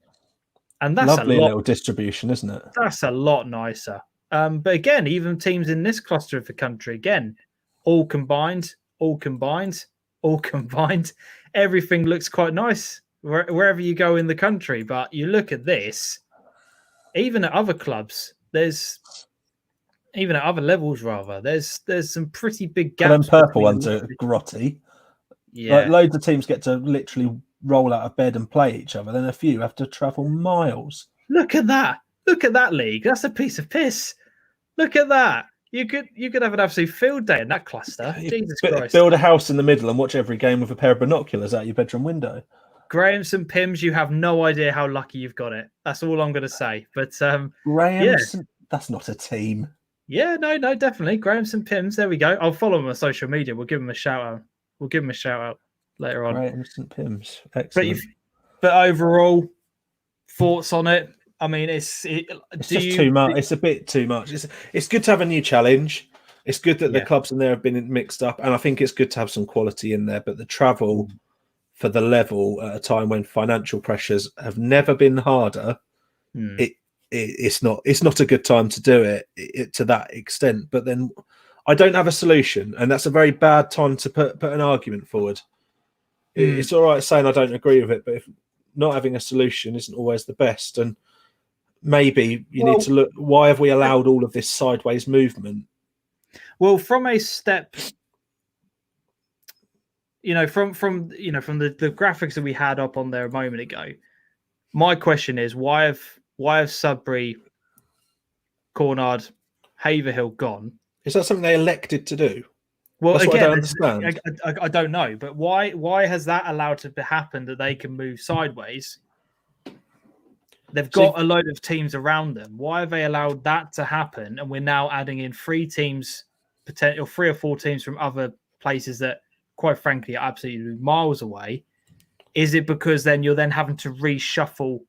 and that's lovely little distribution, isn't it? That's a lot nicer. But again, even teams in this cluster of the country, again, all combined, everything looks quite nice wherever you go in the country. But you look at this, even at other clubs, even at other levels, there's some pretty big gaps. Them purple ones are grotty. Yeah, like loads of teams get to literally roll out of bed and play each other. Then a few have to travel miles. Look at that! Look at that league. That's a piece of piss. Look at that. You could have an absolute field day in that cluster. Jesus Christ! Build a house in the middle and watch every game with a pair of binoculars out your bedroom window. Graham St Pims, you have no idea how lucky you've got it. That's all I'm going to say. But Graham, that's not a team. Yeah, no, definitely. Graham St Pims. There we go. I'll follow him on social media. We'll give him a shout out later on. Graham St Pims. Excellent. But overall, thoughts on it? I mean, it's just too much. It's a bit too much. It's good to have a new challenge. It's good that the clubs in there have been mixed up, and I think it's good to have some quality in there. But the travel for the level at a time when financial pressures have never been harder, it's not a good time to do it to that extent. But then I don't have a solution, and that's a very bad time to put an argument forward. It's all right saying I don't agree with it, but if not having a solution isn't always the best, and maybe you need to look, why have we allowed all of this sideways movement? Well, from a step, from the graphics that we had up on there a moment ago, my question is, why have Sudbury, Cornard, Haverhill gone? Is that something they elected to do? Well, that's again, what I don't understand. I don't know, but why has that allowed to happen that they can move sideways? They've got a load of teams around them. Why have they allowed that to happen? And we're now adding in 3 or 4 teams from other places that, quite frankly, are absolutely miles away. Is it because then you're then having to reshuffle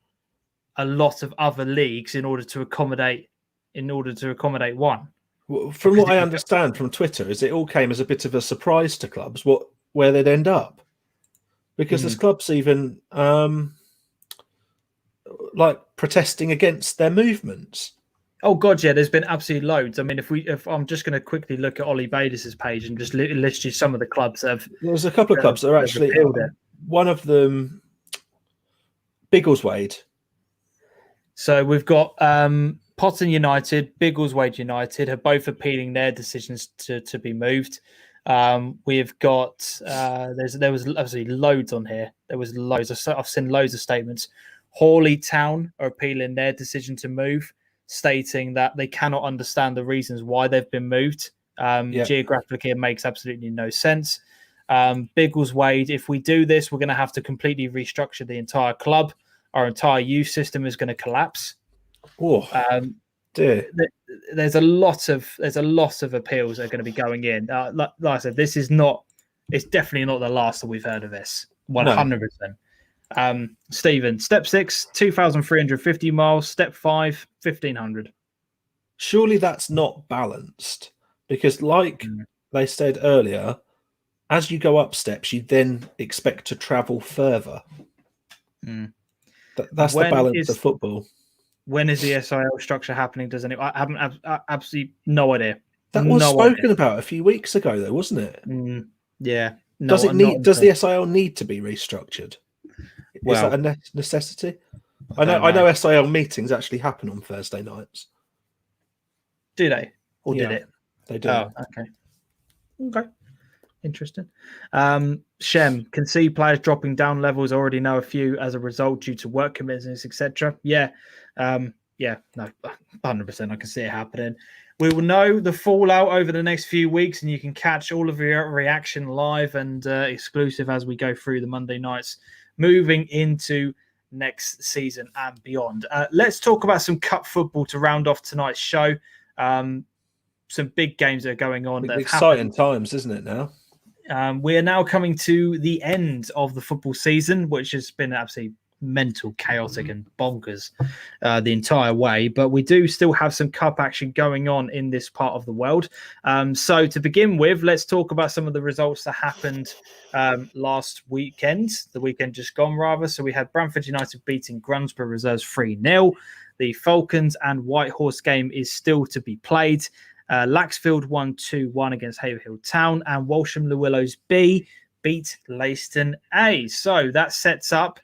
a lot of other leagues in order to accommodate one? Well, from what I understand from Twitter, is it all came as a bit of a surprise to clubs where they'd end up, because there's clubs even like protesting against their movements. Oh God, yeah, there's been absolutely loads. I mean, if I'm just going to quickly look at Ollie Badis's page and just list you some of the clubs that have. There's a couple of clubs that are actually one of them, Biggleswade. So we've got Potton United, Biggleswade United have both appealing their decisions to be moved. We've got there was obviously loads on here. There was loads. I've seen loads of statements. Hawley Town are appealing their decision to move, stating that they cannot understand the reasons why they've been moved. Geographically, it makes absolutely no sense. Biggleswade, if we do this, we're going to have to completely restructure the entire club. Our entire youth system is going to collapse. Oh, dear. There's a lot of appeals that are going to be going in. Like I said, it's definitely not the last that we've heard of this. 100%. Stephen, step 6, 2,350 miles. Step 5, 1,500. Surely that's not balanced, because like they said earlier, as you go up steps, you then expect to travel further. That's the balance of football. When is the SIL structure happening? I haven't absolutely no idea. That was spoken about a few weeks ago, though, wasn't it? Yeah. Does the SIL need to be restructured? Is that a necessity? I know SIL meetings actually happen on Thursday nights. Do they? Or did it? They do. Oh, okay. Interesting. Shem, can see players dropping down levels. Already know a few as a result due to work commitments, etc. Yeah. No, 100%. I can see it happening. We will know the fallout over the next few weeks, and you can catch all of your reaction live and exclusive as we go through the Monday nights, moving into next season and beyond. Let's talk about some cup football to round off tonight's show. Some big games that are going on. Exciting times, isn't it now? We are now coming to the end of the football season, which has been absolutely mental, chaotic and bonkers the entire way. But we do still have some cup action going on in this part of the world. So to begin with, let's talk about some of the results that happened last weekend, the weekend just gone rather. So we had Bramford United beating Grunsborough Reserves 3-0. The Falcons and Whitehorse game is still to be played. Laxfield won 2-1 against Haverhill Town, and Walsham Llewellows B beat Leiston A. So that sets up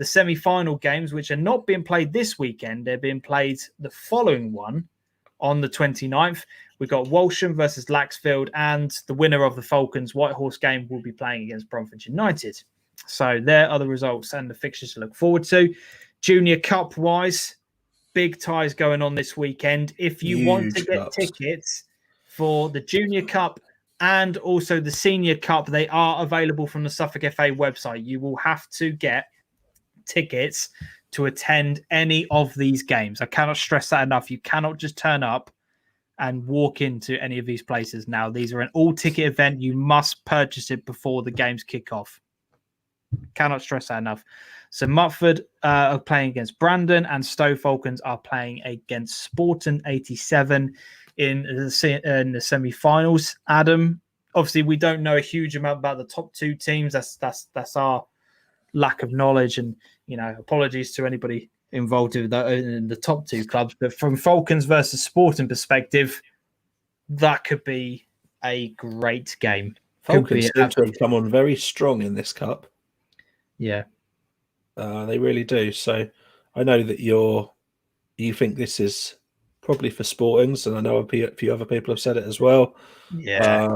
the semi-final games, which are not being played this weekend, they're being played the following one on the 29th. We've got Walsham versus Laxfield, and the winner of the Falcons Whitehorse game will be playing against Bromford United. So there are the results and the fixtures to look forward to. Junior Cup wise, big ties going on this weekend. If you want to get tickets for the Junior Cup and also the Senior Cup, they are available from the Suffolk FA website. You will have to get tickets to attend any of these games. I cannot stress that enough. You cannot just turn up and walk into any of these places now. These are an all-ticket event. You must purchase it before the games kick off. Cannot stress that enough. So Mutford are playing against Brandon, and Stowe Falcons are playing against Sporton 87 in the semi-finals. Adam, obviously we don't know a huge amount about the top two teams. That's our lack of knowledge, and apologies to anybody involved in the top two clubs. But from Falcons versus Sporting perspective, that could be a great game. Falcons seem to have come on very strong in this cup. Yeah, they really do. So I know that you think this is probably for Sportings, and I know a few other people have said it as well. Yeah,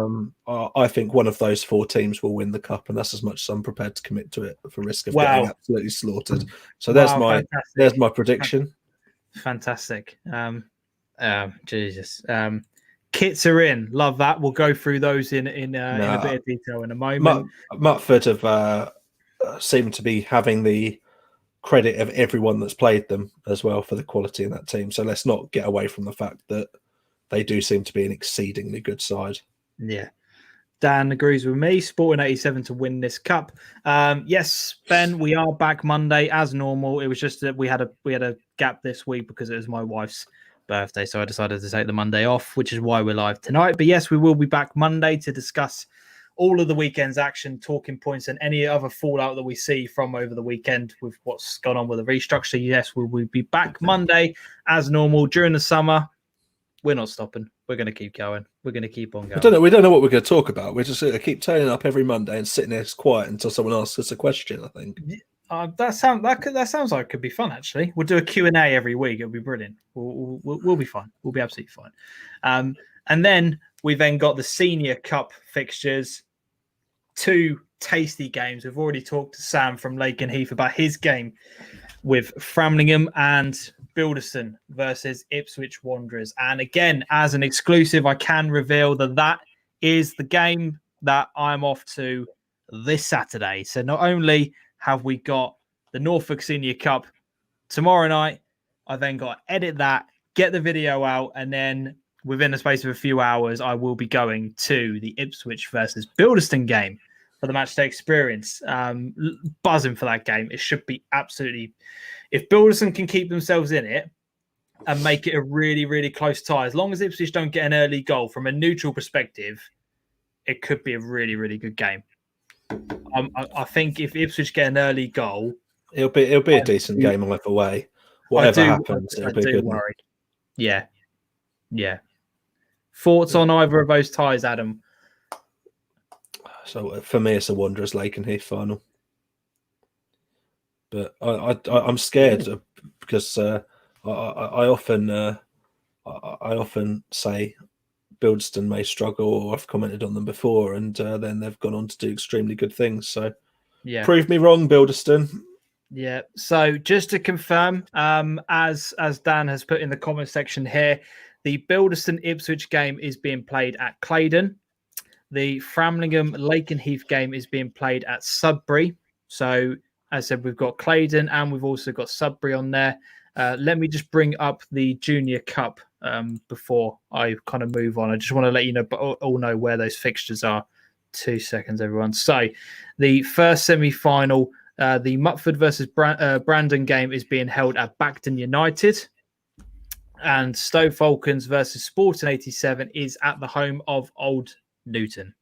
I think one of those four teams will win the cup, and that's as much as I'm prepared to commit to it for risk of getting absolutely slaughtered. So there's my prediction. Fantastic. Jesus. Kits are in. Love that. We'll go through those in a bit of detail in a moment. Mutford have seem to be having the credit of everyone that's played them as well for the quality in that team. So let's not get away from the fact that they do seem to be an exceedingly good side. Yeah. Dan agrees with me. Sporting 87 to win this cup. Yes, Ben, we are back Monday as normal. It was just that we had a gap this week because it was my wife's birthday, so I decided to take the Monday off, which is why we're live tonight. But yes, we will be back Monday to discuss all of the weekend's action, talking points, and any other fallout that we see from over the weekend with what's gone on with the restructure. Yes, we will be back Monday as normal during the summer. We're not stopping. We're going to keep going. We're going to keep on going. We don't know what we're going to talk about. We're just going to keep turning up every Monday and sitting there quiet until someone asks us a question, I think. That sounds like it could be fun, actually. We'll do a Q&A every week. It'll be brilliant. We'll be fine. We'll be absolutely fine. And then we then got the Senior Cup fixtures. 2 tasty games. We've already talked to Sam from Lakenheath about his game with Framlingham and Bilderson versus Ipswich Wanderers. And again, as an exclusive, I can reveal that is the game that I'm off to this Saturday. So not only have we got the Norfolk Senior Cup tomorrow night, I then got to edit that, get the video out, and then within the space of a few hours, I will be going to the Ipswich versus Bilderson game for the matchday experience. Buzzing for that game. It should be absolutely... If Bilderson can keep themselves in it and make it a really, really close tie, as long as Ipswich don't get an early goal from a neutral perspective, it could be a really, really good game. I think if Ipswich get an early goal... It'll be a decent game either way. Whatever happens, it'll be a good one. Yeah. Thoughts on either of those ties, Adam? So for me, it's a Wanderers Lakenheath final. But I'm scared because I often say Bildston may struggle, or I've commented on them before, and then they've gone on to do extremely good things. So prove me wrong, Bilderston. Yeah. So just to confirm, as Dan has put in the comment section here, the Bilderson Ipswich game is being played at Claydon. The Framlingham Lakenheath game is being played at Sudbury. So, as I said, we've got Claydon and we've also got Sudbury on there. Let me just bring up the Junior Cup before I kind of move on. I just want to let you know, but all know where those fixtures are. 2 seconds, everyone. So, the first semi-final, the Mutford versus Brandon game is being held at Bacton United. And Stowe Falcons versus Sporting 87 is at the home of Old Newton.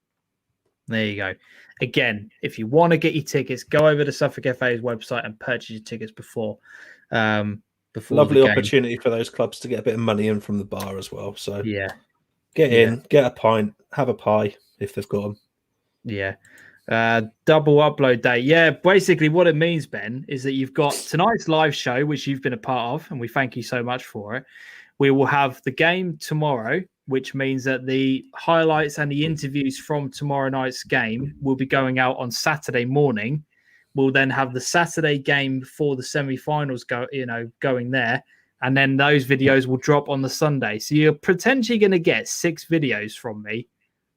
There you go. Again, if you want to get your tickets, go over to Suffolk FA's website and purchase your tickets before lovely opportunity for those clubs to get a bit of money in from the bar as well. So yeah, get in, get a pint, have a pie if they've got them. Yeah. Double upload day. Yeah, basically what it means, Ben, is that you've got tonight's live show, which you've been a part of, and we thank you so much for it. We will have the game tomorrow, which means that the highlights and the interviews from tomorrow night's game will be going out on Saturday morning. We'll then have the Saturday game before the semi-finals going there, and then those videos will drop on the Sunday. So you're potentially going to get 6 videos from me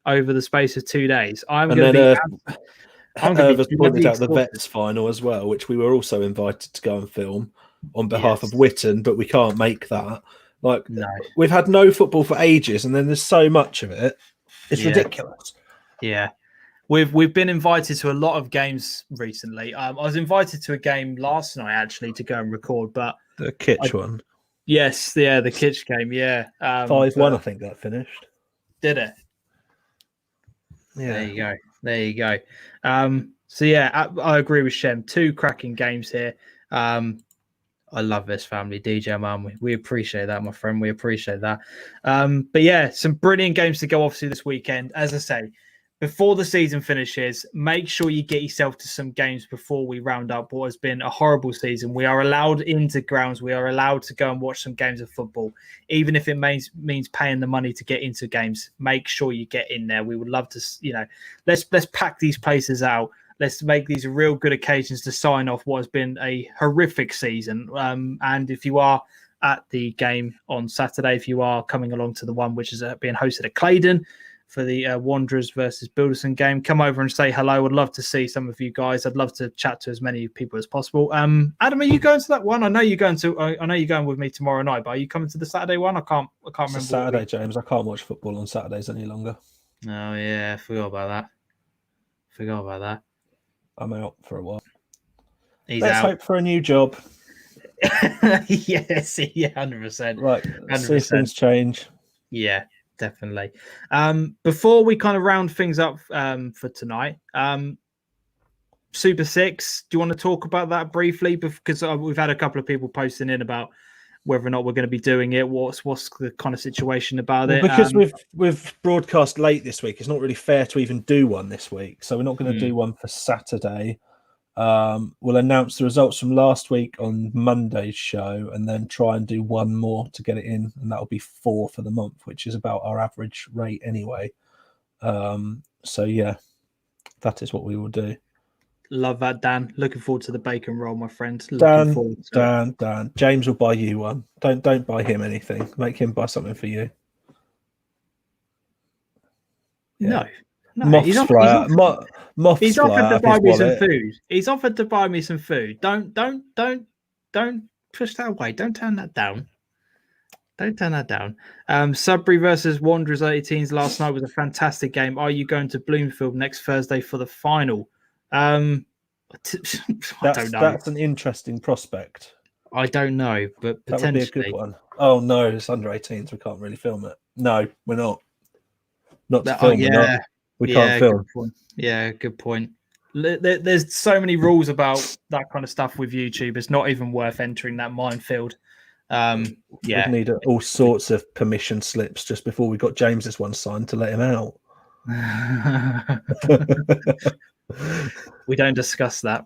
over the space of 2 days. I'm going to be pointed out the Vets final as well, which we were also invited to go and film on behalf of Witten, but we can't make that. Like, no. We've had no football for ages, and then there's so much of it. It's ridiculous. Yeah. We've been invited to a lot of games recently. I was invited to a game last night, actually, to go and record, but... The Kitch one? Yes, the Kitch game, yeah. 5-1, I think that finished. Did it? Yeah. There you go. So, yeah, I agree with Shem. 2 cracking games here. I love this family, DeeJam, aren't we? We appreciate that, my friend. We appreciate that. But, yeah, some brilliant games to go off to this weekend. As I say, before the season finishes, make sure you get yourself to some games before we round up what has been a horrible season. We are allowed into grounds. We are allowed to go and watch some games of football, even if it means paying the money to get into games. Make sure you get in there. We would love to, let's pack these places out. Let's make these real good occasions to sign off what has been a horrific season. And if you are at the game on Saturday, if you are coming along to the one which is being hosted at Claydon, for the Wanderers versus Bilderson game, come over and say hello. I'd love to see some of you guys. I'd love to chat to as many people as possible. Adam, are you going to that one? I know you're going with me tomorrow night, but are you coming to the Saturday one? I can't remember. Saturday, James. I can't watch football on Saturdays any longer. Oh yeah, I forgot about that. I'm out for a while. Let's hope for a new job. Yes, yeah, 100%. Right, 100%. See things change. Yeah. Definitely. Before we kind of round things up for tonight, Super 6, do you want to talk about that briefly? Because we've had a couple of people posting in about whether or not we're going to be doing it. What's the kind of situation about it? Because we've broadcast late this week, it's not really fair to even do one this week. So we're not going to do one for Saturday. We'll announce the results from last week on Monday's show and then try and do one more to get it in, and that'll be 4 for the month, which is about our average rate anyway. So yeah, that is what we will do. Love that, Dan. Looking forward to the bacon roll, my friend. Dan. James will buy you one. Don't buy him anything. Make him buy something for you. Yeah. No, Moths fly out. He's offered to buy me some food. He's offered to buy me some food. Don't push that away. Don't turn that down. Sudbury versus Wanderers 18s last night was a fantastic game. Are you going to Bloomfield next Thursday for the final? I don't know. That's an interesting prospect. I don't know, but potentially that would be a good one. Oh no, it's under 18s. We can't really film it. No, we're not. Not to film. Yeah. We can't film. Good point. There's so many rules about that kind of stuff with YouTube. It's not even worth entering that minefield. We need all sorts of permission slips just before we got James's one signed to let him out. We don't discuss that.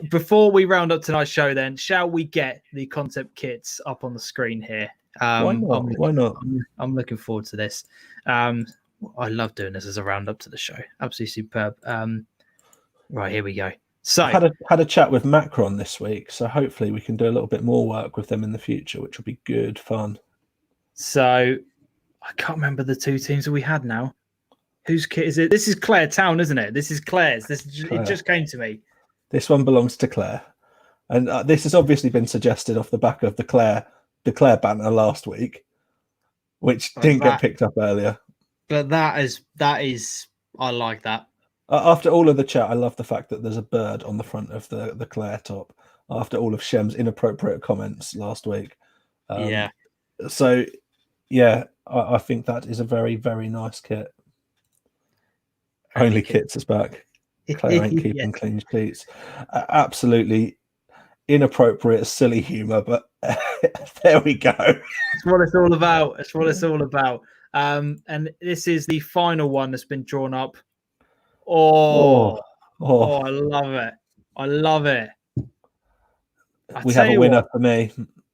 Before we round up tonight's show, then, shall we get the concept kits up on the screen here? Why not? I'm looking forward to this. I love doing this as a roundup to the show. Absolutely superb. Right, here we go. So I had a chat with Macron this week, so hopefully we can do a little bit more work with them in the future, which will be good fun. So I can't remember the 2 teams that we had now. Whose kit is it? This is Clare Town, isn't it? This is Clare's. It just came to me. This one belongs to Clare, and this has obviously been suggested off the back of the Clare banner last week, which didn't get picked up earlier. But that is, I like that. After all of the chat, I love the fact that there's a bird on the front of the Clare top. After all of Shem's inappropriate comments last week, So, yeah, I think that is a very, very nice kit. Only Kits is back. Clare ain't keeping clean sheets. Absolutely inappropriate, silly humour, but there we go. It's what it's all about. And this is the final one that's been drawn up. Oh, I love it. I love it. We have a winner for me.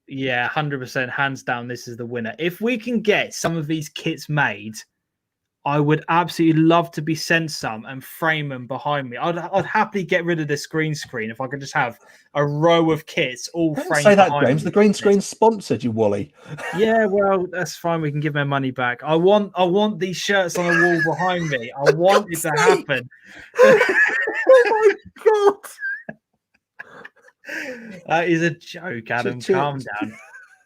Yeah, 100%, hands down, this is the winner. If we can get some of these kits made, I would absolutely love to be sent some and frame them behind me. I'd happily get rid of the green screen if I could just have a row of kits all framed. Say that, James. The green screen's sponsored you, Wally. Yeah, well, that's fine. We can give my money back. I want these shirts on the wall behind me. I want it to happen. Oh my god. That is a joke, Adam. Calm down.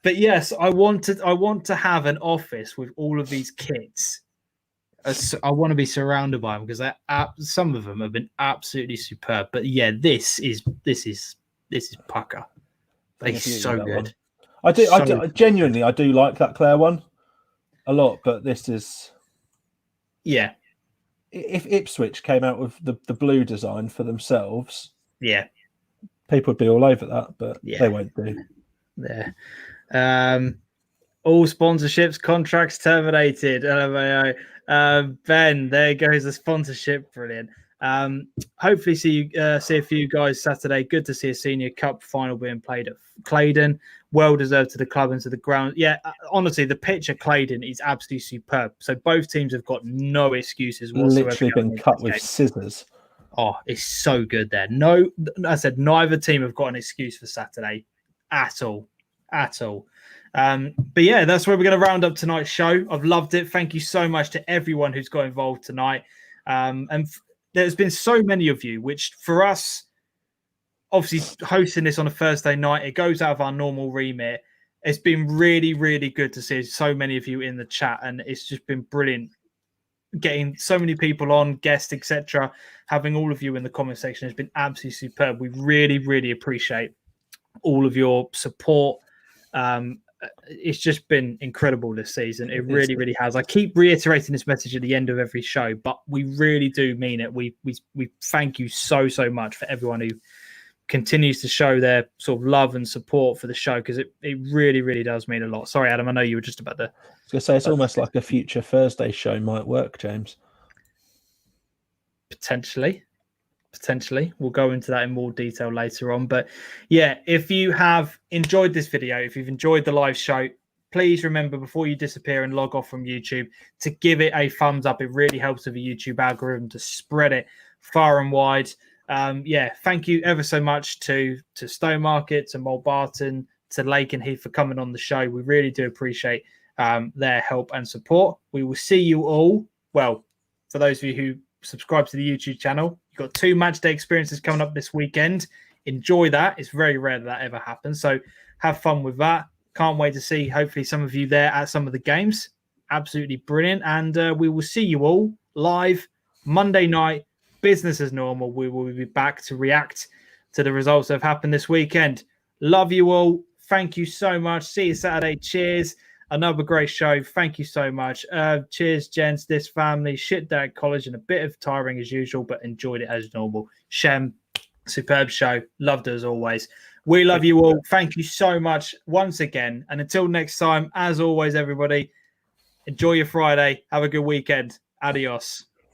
But yes, I want to have an office with all of these kits. I want to be surrounded by them because some of them have been absolutely superb. But yeah, this is pucker. They're so good. I genuinely like that Claire one a lot, but this is If Ipswich came out with the blue design for themselves, people would be all over that, but they won't do. Yeah. All sponsorships contracts terminated. Ben, there goes the sponsorship. Brilliant. Hopefully see a few guys Saturday. Good to see a Senior Cup final being played at Claydon. Well deserved to the club and to the ground. Yeah, honestly, the pitch at Claydon is absolutely superb. So both teams have got no excuses whatsoever. Literally been cut with scissors. Oh, it's so good there. No, I said neither team have got an excuse for Saturday at all. But yeah, that's where we're going to round up tonight's show. I've loved it. Thank you so much to everyone who's got involved tonight. And there's been so many of you, which for us, obviously hosting this on a Thursday night, it goes out of our normal remit. It's been really, really good to see so many of you in the chat, and it's just been brilliant getting so many people on, guests, etc. Having all of you in the comment section has been absolutely superb. We really, really appreciate all of your support. It's just been incredible this season. It really, really has. I keep reiterating this message at the end of every show, but we really do mean it. We thank you so much for everyone who continues to show their sort of love and support for the show, because it really, really does mean a lot. Sorry, Adam, I know you were just about to... I was going to say, it's almost like a future Thursday show might work, James. Potentially. We'll go into that in more detail later on. But yeah, if you have enjoyed this video, if you've enjoyed the live show, please remember before you disappear and log off from YouTube to give it a thumbs up. It really helps with the YouTube algorithm to spread it far and wide. Thank you ever so much to Stowmarket, to Mulbarton, to Lakenheath for coming on the show. We really do appreciate their help and support. We will see you all. Well, for those of you who subscribe to the YouTube channel, you've got 2 match day experiences coming up this weekend. Enjoy that. It's very rare that ever happens. So have fun with that. Can't wait to see hopefully some of you there at some of the games. Absolutely brilliant. And we will see you all live Monday night. Business as normal. We will be back to react to the results that have happened this weekend. Love you all. Thank you so much. See you Saturday. Cheers. Another great show. Thank you so much. Cheers, gents. This family. Shit day at college and a bit of tiring as usual, but enjoyed it as normal. Shem, superb show. Loved it as always. We love you all. Thank you so much once again. And until next time, as always, everybody, enjoy your Friday. Have a good weekend. Adios.